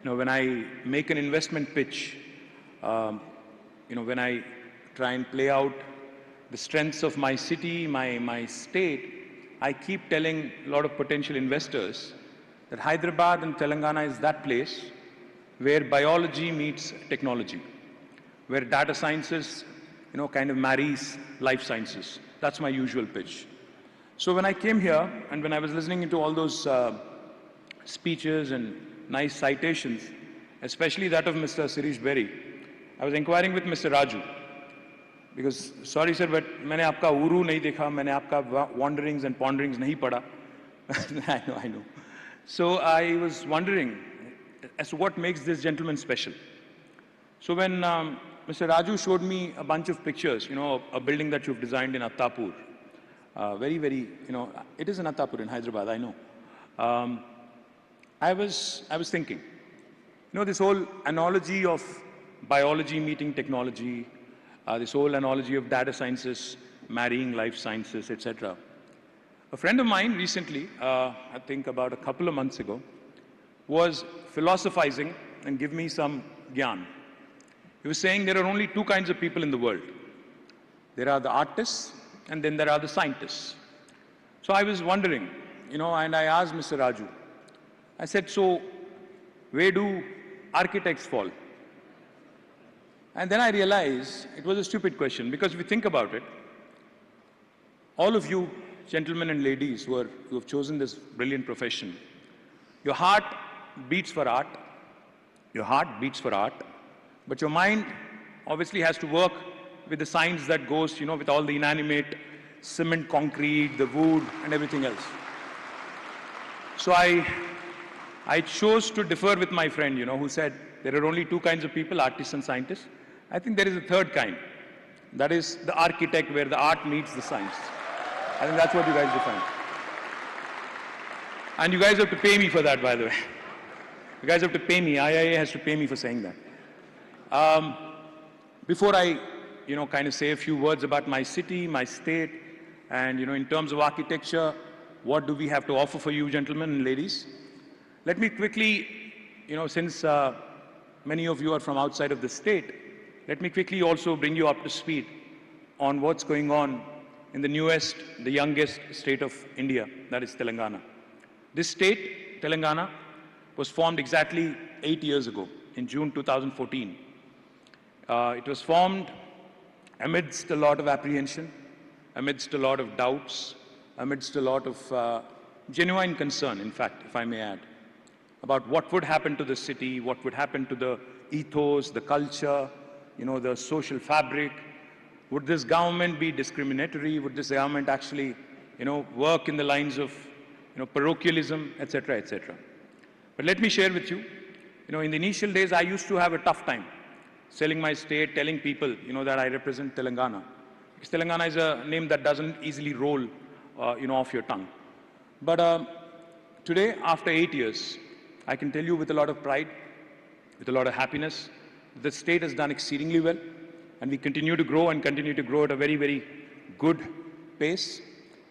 when I make an investment pitch, when I try and play out the strengths of my city, my state, I keep telling a lot of potential investors that Hyderabad and Telangana is that place where biology meets technology, where data sciences, kind of marries life sciences. That's my usual pitch. So when I came here and when I was listening to all those speeches and nice citations, especially that of Mr. Shirish Berry, I was inquiring with Mr. Raju. Because, sorry sir, but मैंने आपका uru नहीं देखा, मैंने आपका wanderings and ponderings नहीं पढ़ा. I know. So I was wondering as to what makes this gentleman special. So when Mr. Raju showed me a bunch of pictures, a building that you've designed in Attapur, very, it is in Attapur in Hyderabad, I know. I was thinking, this whole analogy of biology meeting technology, this whole analogy of data sciences marrying life sciences, etc. A friend of mine recently, I think about a couple of months ago, was philosophizing and give me some gyan. He was saying there are only two kinds of people in the world. There are the artists and then there are the scientists. So I was wondering, and I asked Mr. Raju, I said, so where do architects fall? And then I realized it was a stupid question because if you think about it, all of you gentlemen and ladies who have chosen this brilliant profession, your heart beats for art, but your mind obviously has to work with the science that goes, with all the inanimate cement, concrete, the wood and everything else. So I chose to differ with my friend, who said there are only two kinds of people, artists and scientists. I think there is a third kind. That is the architect, where the art meets the science. I think that's what you guys define. And you guys have to pay me for that, by the way. You guys have to pay me. IIA has to pay me for saying that. Before I, kind of say a few words about my city, my state, and, in terms of architecture, what do we have to offer for you, gentlemen and ladies? Let me quickly, since many of you are from outside of the state, let me quickly also bring you up to speed on what's going on in the newest, the youngest state of India, that is Telangana. This state, Telangana, was formed exactly 8 years ago, in June 2014. It was formed amidst a lot of apprehension, amidst a lot of doubts, amidst a lot of genuine concern, in fact, if I may add, about what would happen to the city, what would happen to the ethos, the culture, the social fabric. Would this government be discriminatory? Would this government actually, work in the lines of, parochialism, etc., etc. But let me share with you, in the initial days, I used to have a tough time selling my state, telling people, that I represent Telangana. Because Telangana is a name that doesn't easily roll, off your tongue. But today, after 8 years, I can tell you with a lot of pride, with a lot of happiness, the state has done exceedingly well, and we continue to grow and continue to grow at a very, very good pace.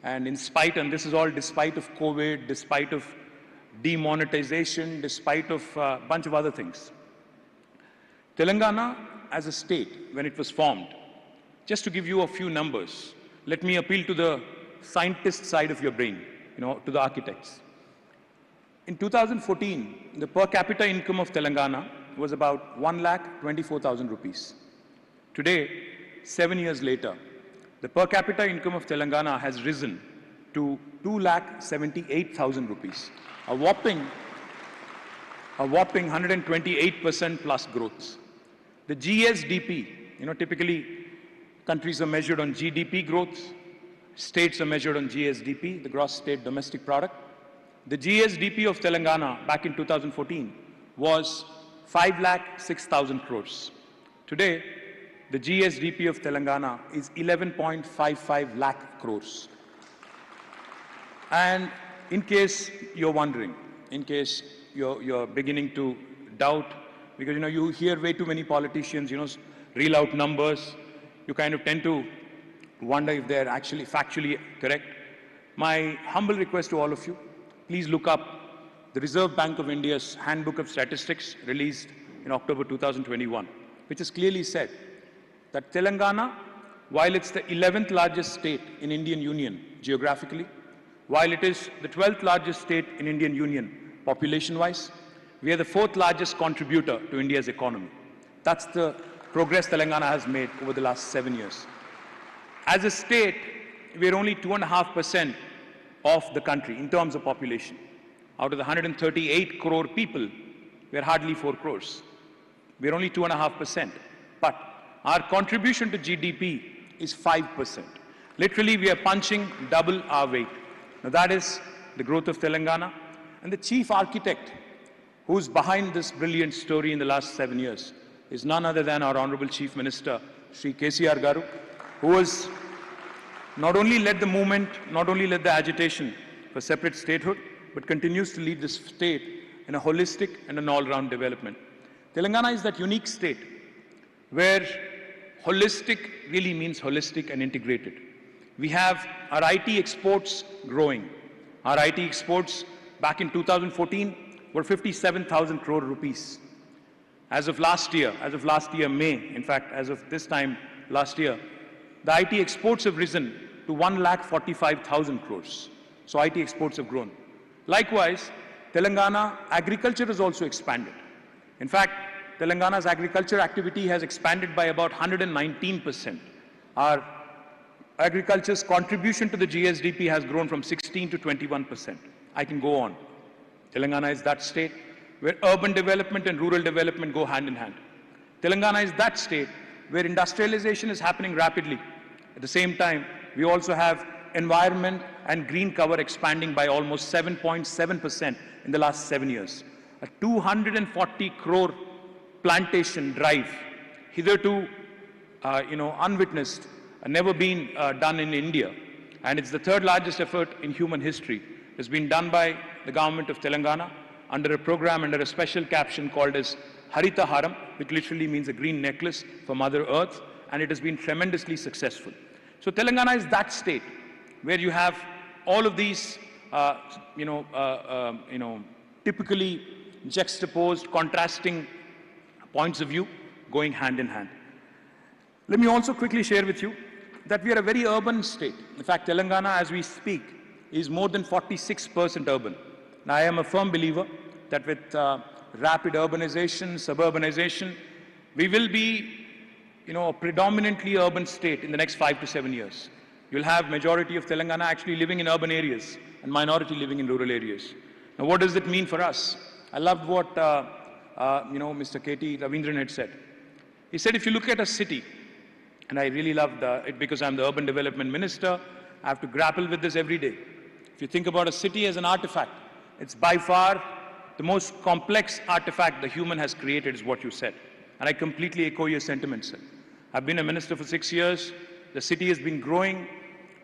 And and this is all despite of COVID, despite of demonetization, despite of a bunch of other things. Telangana as a state, when it was formed, just to give you a few numbers, let me appeal to the scientist side of your brain, to the architects. In 2014, the per capita income of Telangana was about 1,24,000 rupees. Today, 7 years later, the per capita income of Telangana has risen to 2,78,000 rupees, a whopping 128% plus growth. The GSDP, typically countries are measured on GDP growth, states are measured on GSDP, the gross state domestic product. The GSDP of Telangana back in 2014 was 5,06,000 crores. Today, the GSDP of Telangana is 11.55 lakh crores. And in case you're wondering, in case you're beginning to doubt, because you hear way too many politicians, reel out numbers, you kind of tend to wonder if they're actually factually correct. My humble request to all of you, please look up the Reserve Bank of India's Handbook of Statistics released in October 2021, which has clearly said that Telangana, while it's the 11th largest state in Indian Union geographically, while it is the 12th largest state in Indian Union population-wise, we are the 4th largest contributor to India's economy. That's the progress Telangana has made over the last 7 years. As a state, we are only 2.5% of the country in terms of population. Out of the 138 crore people, we are hardly 4 crores. We are only 2.5%. But our contribution to GDP is 5%. Literally, we are punching double our weight. Now, that is the growth of Telangana. And the chief architect who's behind this brilliant story in the last 7 years is none other than our Honorable Chief Minister, Shri KTR Garu, who has not only led the movement, not only led the agitation for separate statehood, but continues to lead this state in a holistic and an all-round development. Telangana is that unique state where holistic really means holistic and integrated. We have our IT exports growing. Our IT exports back in 2014 were 57,000 crore rupees. As of last year, May, in fact, as of this time last year, the IT exports have risen to 1,45,000 crores. So IT exports have grown. Likewise, Telangana agriculture has also expanded. In fact, Telangana's agriculture activity has expanded by about 119%. Our agriculture's contribution to the GSDP has grown from 16 to 21%. I can go on. Telangana is that state where urban development and rural development go hand in hand. Telangana is that state where industrialization is happening rapidly. At the same time, we also have environment and green cover expanding by almost 7.7% in the last 7 years. A 240 crore plantation drive, hitherto unwitnessed, never been done in India, and it's the 3rd largest effort in human history. It's been done by the government of Telangana under a program, under a special caption called as Harita Haram, which literally means a green necklace for Mother Earth, and it has been tremendously successful. So Telangana is that state where you have all of these, typically juxtaposed, contrasting points of view going hand in hand. Let me also quickly share with you that we are a very urban state. In fact, Telangana, as we speak, is more than 46% urban. Now, I am a firm believer that with rapid urbanization, suburbanization, we will be, a predominantly urban state in the next 5 to 7 years. You'll have majority of Telangana actually living in urban areas and minority living in rural areas. Now, what does it mean for us? I loved what, Mr. K.T. Ravindran had said. He said, if you look at a city, and I really loved it because I'm the urban development minister, I have to grapple with this every day. If you think about a city as an artifact, it's by far the most complex artifact the human has created, is what you said. And I completely echo your sentiments, sir. I've been a minister for 6 years. The city has been growing.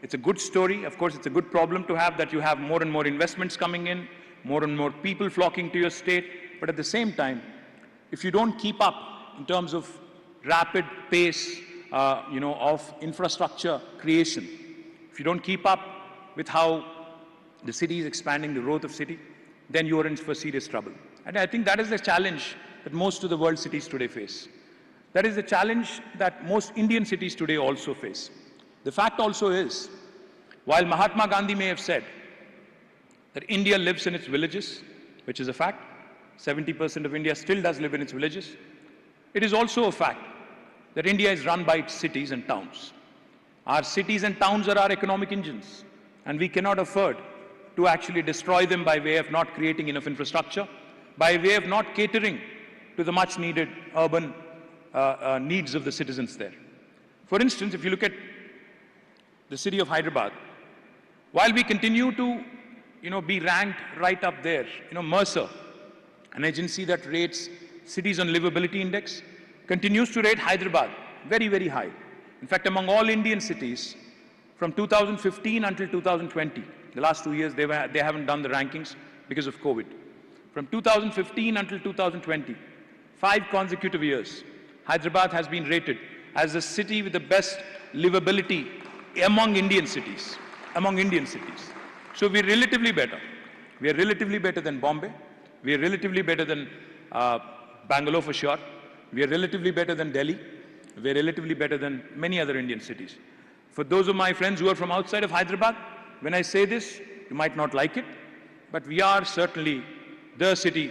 It's a good story. Of course, it's a good problem to have that you have more and more investments coming in, more and more people flocking to your state. But at the same time, if you don't keep up in terms of rapid pace, of infrastructure creation, if you don't keep up with how the city is expanding, the growth of city, then you are in for serious trouble. And I think that is the challenge that most of the world cities today face. That is the challenge that most Indian cities today also face. The fact also is, while Mahatma Gandhi may have said that India lives in its villages, which is a fact, 70% of India still does live in its villages, it is also a fact that India is run by its cities and towns. Our cities and towns are our economic engines, and we cannot afford to actually destroy them by way of not creating enough infrastructure, by way of not catering to the much needed urban needs of the citizens there. For instance, if you look at the city of Hyderabad, while we continue to be ranked right up there, Mercer, an agency that rates cities on livability index, continues to rate Hyderabad very, very high. In fact, among all Indian cities, from 2015 until 2020, the last 2 years, they haven't done the rankings because of COVID. From 2015 until 2020, 5 consecutive years, Hyderabad has been rated as the city with the best livability among Indian cities. So we're relatively better. We are relatively better than Bombay. We are relatively better than Bangalore for sure. We are relatively better than Delhi. We are relatively better than many other Indian cities. For those of my friends who are from outside of Hyderabad, when I say this, you might not like it, but we are certainly the city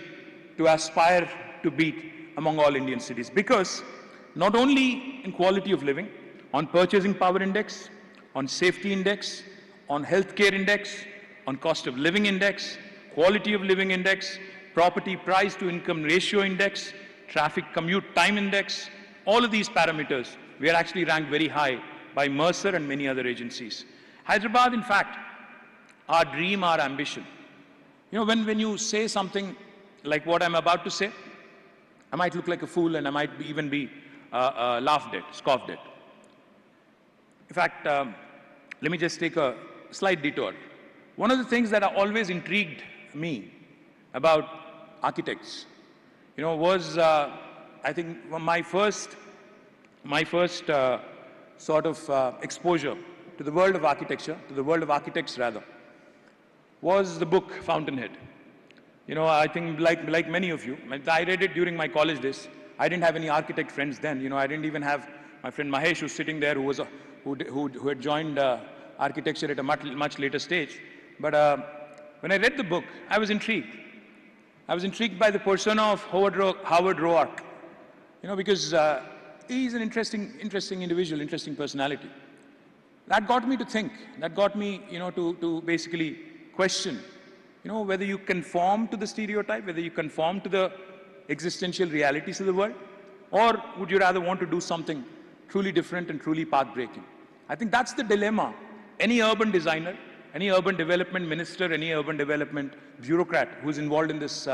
to aspire to beat among all Indian cities, because not only in quality of living, on purchasing power index, on safety index, on healthcare index, on cost of living index, quality of living index, property price to income ratio index, traffic commute time index, all of these parameters, we are actually ranked very high by Mercer and many other agencies. Hyderabad, in fact, our dream, our ambition. When you say something like what I'm about to say, I might look like a fool and I might even be laughed at, scoffed at. In fact, let me just take a slight detour. One of the things that always intrigued me about architects, was I think my first sort of exposure to the world of architecture, to the world of architects rather, was the book Fountainhead. I think like many of you, I read it during my college days. I didn't have any architect friends then. I didn't even have my friend Mahesh, who's sitting there, who had joined architecture at a much later stage. But when I read the book, I was intrigued. I was intrigued by the persona of Howard Roark, because he's an interesting individual, interesting personality. That got me to think. That got me, to basically question, whether you conform to the stereotype, whether you conform to the existential realities of the world, or would you rather want to do something truly different and truly path-breaking? I think that's the dilemma any urban designer, any urban development minister, any urban development bureaucrat who's involved in this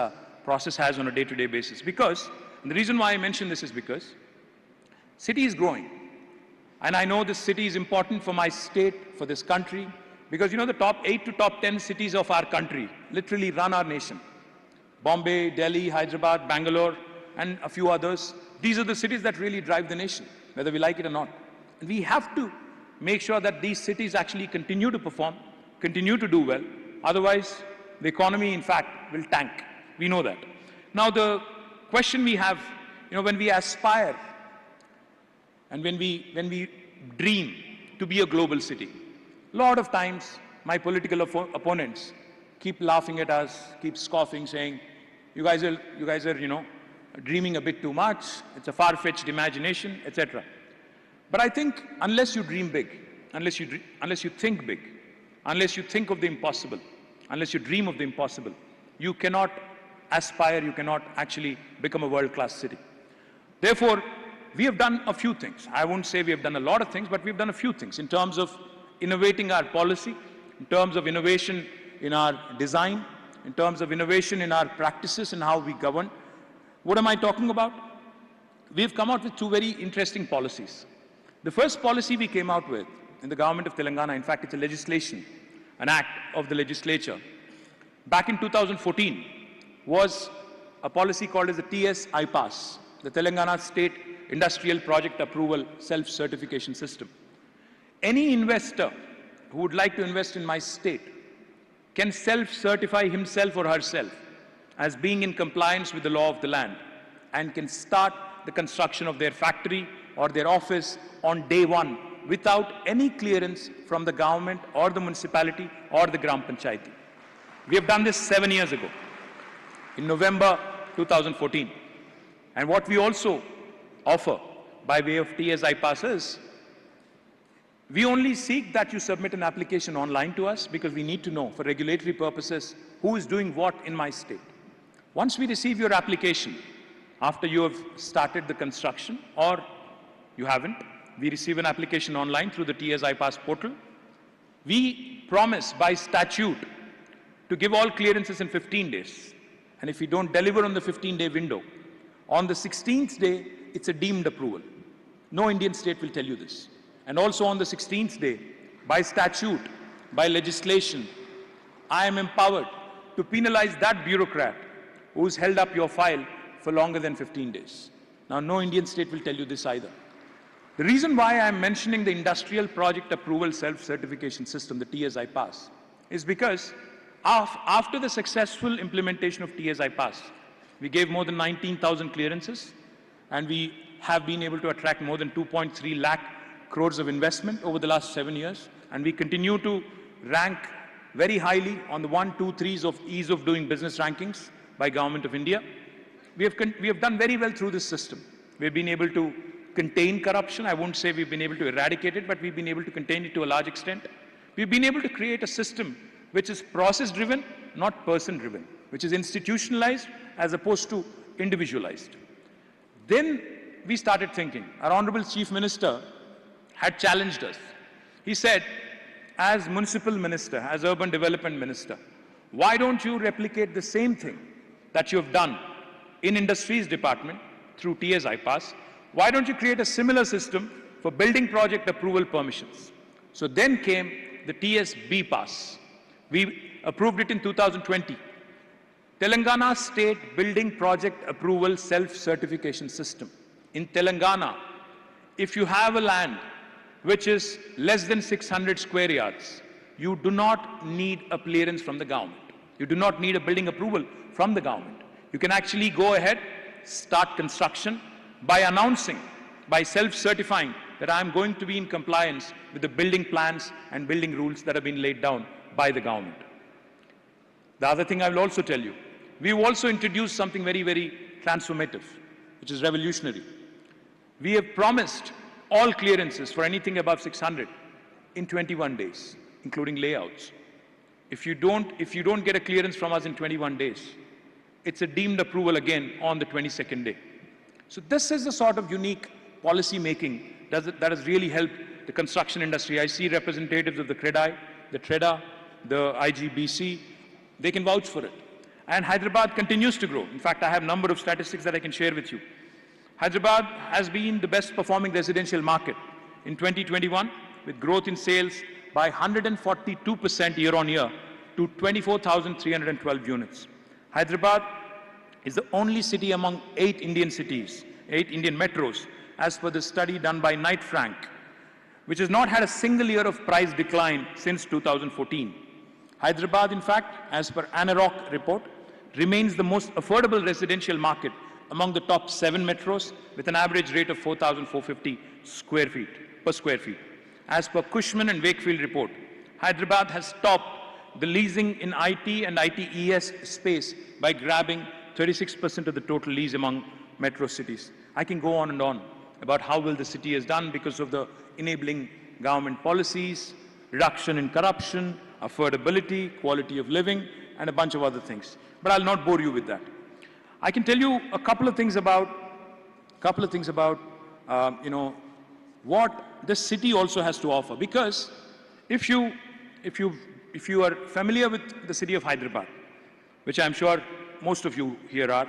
process has on a day-to-day basis. Because, and the reason why I mention this is because city is growing. And I know this city is important for my state, for this country, because the top 8 to top 10 cities of our country literally run our nation. Bombay, Delhi, Hyderabad, Bangalore, and a few others. These are the cities that really drive the nation, whether we like it or not. And we have to make sure that these cities actually continue to perform, continue to do well. Otherwise, the economy, in fact, will tank. We know that. Now, the question we have, when we aspire and when we dream to be a global city, a lot of times my political opponents keep laughing at us, keep scoffing, saying, you guys are, dreaming a bit too much. It's a far-fetched imagination, etc. But I think unless you dream big, unless you think big, unless you think of the impossible, unless you dream of the impossible, you cannot aspire, you cannot actually become a world-class city. Therefore, we have done a few things. I won't say we have done a lot of things, but we've done a few things in terms of innovating our policy, in terms of innovation in our design, in terms of innovation in our practices and how we govern. What am I talking about? We've come out with 2 very interesting policies. The first policy we came out with in the government of Telangana, in fact, it's a legislation, an act of the legislature, back in 2014, was a policy called as the TS-IPAS, the Telangana State Industrial Project Approval Self-Certification System. Any investor who would like to invest in my state can self-certify himself or herself as being in compliance with the law of the land and can start the construction of their factory or their office on day 1 without any clearance from the government or the municipality or the Gram Panchayati. We have done this 7 years ago, in November 2014. And what we also offer by way of TS-IPAS is, we only seek that you submit an application online to us because we need to know for regulatory purposes who is doing what in my state. Once we receive your application, after you have started the construction or you haven't, we receive an application online through the TS iPass portal. We promise by statute to give all clearances in 15 days. And if we don't deliver on the 15-day window, on the 16th day, it's a deemed approval. No Indian state will tell you this. And also on the 16th day, by statute, by legislation, I am empowered to penalize that bureaucrat who's held up your file for longer than 15 days. Now, no Indian state will tell you this either. The reason why I'm mentioning the Industrial Project Approval Self-Certification System, the TS iPass, is because after the successful implementation of TS iPass, we gave more than 19,000 clearances, and we have been able to attract more than 2.3 lakh crores of investment over the last 7 years, and we continue to rank very highly on the 1, 2, 3s of ease of doing business rankings by Government of India. We have done very well through this system. We've been able to contain corruption. I won't say we've been able to eradicate it, but we've been able to contain it to a large extent. We've been able to create a system which is process-driven, not person-driven, which is institutionalized as opposed to individualized. Then we started thinking. Our Honorable Chief Minister had challenged us. He said, as Municipal Minister, as Urban Development Minister, why don't you replicate the same thing that you have done in Industries Department through TS iPass? Why don't you create a similar system for building project approval permissions? So then came the TS BPass. We approved it in 2020. Telangana State Building Project Approval Self-Certification System. In Telangana, if you have a land which is less than 600 square yards, you do not need a clearance from the government. You do not need a building approval from the government. You can actually go ahead, start construction by announcing, by self-certifying that I am going to be in compliance with the building plans and building rules that have been laid down by the government. The other thing I will also tell you, we've also introduced something very, very transformative, which is revolutionary. We have promised all clearances for anything above 600 in 21 days, including layouts. If you don't get a clearance from us in 21 days, it's a deemed approval again on the 22nd day. So this is the sort of unique policy making that has really helped the construction industry. I see representatives of the CREDAI, the TREDA, the IGBC, they can vouch for it. And Hyderabad continues to grow. In fact, I have a number of statistics that I can share with you. Hyderabad has been the best performing residential market in 2021, with growth in sales by 142% year on year to 24,312 units. Hyderabad is the only city among 8 Indian cities, 8 Indian metros, as per the study done by Knight Frank, which has not had a single year of price decline since 2014. Hyderabad, in fact, as per ANAROC report, remains the most affordable residential market among the top 7 metros, with an average rate of 4,450 per square feet. As per Cushman and Wakefield report, Hyderabad has topped the leasing in IT and ITES space by grabbing 36% of the total lease among metro cities. I can go on and on about how well the city has done because of the enabling government policies, reduction in corruption, affordability, quality of living, and a bunch of other things. But I'll not bore you with that. I can tell you a couple of things about what the city also has to offer. Because if you are familiar with the city of Hyderabad, which I'm sure most of you here are,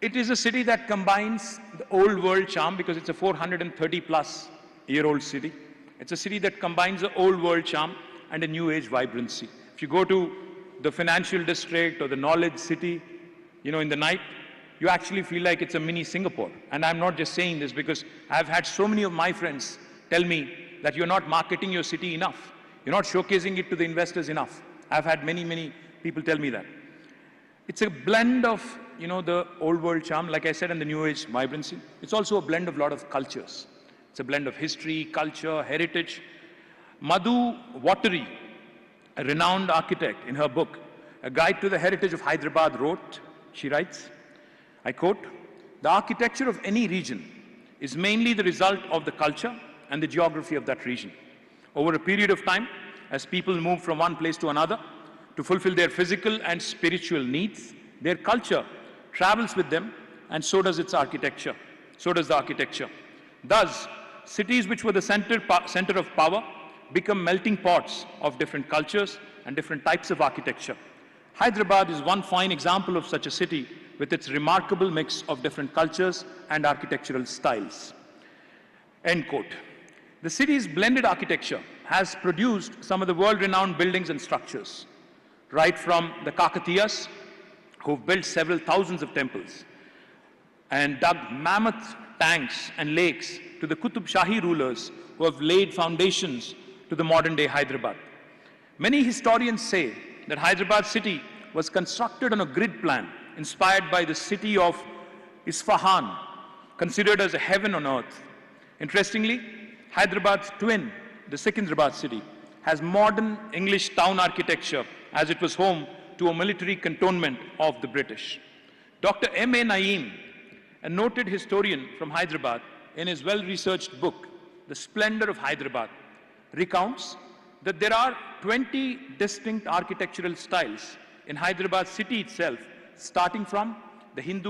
it is a city that combines the old world charm, because it's a 430-plus-year-old city. It's a city that combines the old world charm and a new age vibrancy. If you go to the financial district or the knowledge city, in the night, you actually feel like it's a mini Singapore. And I'm not just saying this because I've had so many of my friends tell me that you're not marketing your city enough. You're not showcasing it to the investors enough. I've had many, many people tell me that. It's a blend of, the old world charm, like I said, and the new age vibrancy. It's also a blend of a lot of cultures. It's a blend of history, culture, heritage. Madhu Watery, a renowned architect, in her book, A Guide to the Heritage of Hyderabad, wrote, she writes, I quote, "The architecture of any region is mainly the result of the culture and the geography of that region. Over a period of time, as people move from one place to another to fulfill their physical and spiritual needs, their culture travels with them and so does its architecture. So does the architecture. Thus, cities which were the center of power become melting pots of different cultures and different types of architecture. Hyderabad is one fine example of such a city with its remarkable mix of different cultures and architectural styles. End quote. The city's blended architecture has produced some of the world-renowned buildings and structures, right from the Kakatiyas, who've built several thousands of temples and dug mammoth tanks and lakes, to the Qutub Shahi rulers who have laid foundations to the modern-day Hyderabad. Many historians say that Hyderabad city was constructed on a grid plan inspired by the city of Isfahan, considered as a heaven on earth. Interestingly, Hyderabad's twin, the Secunderabad city, has modern English town architecture, as it was home to a military cantonment of the British. Dr. M.A. Naeem, a noted historian from Hyderabad, in his well-researched book, The Splendor of Hyderabad, recounts that there are 20 distinct architectural styles in Hyderabad city itself, starting from the Hindu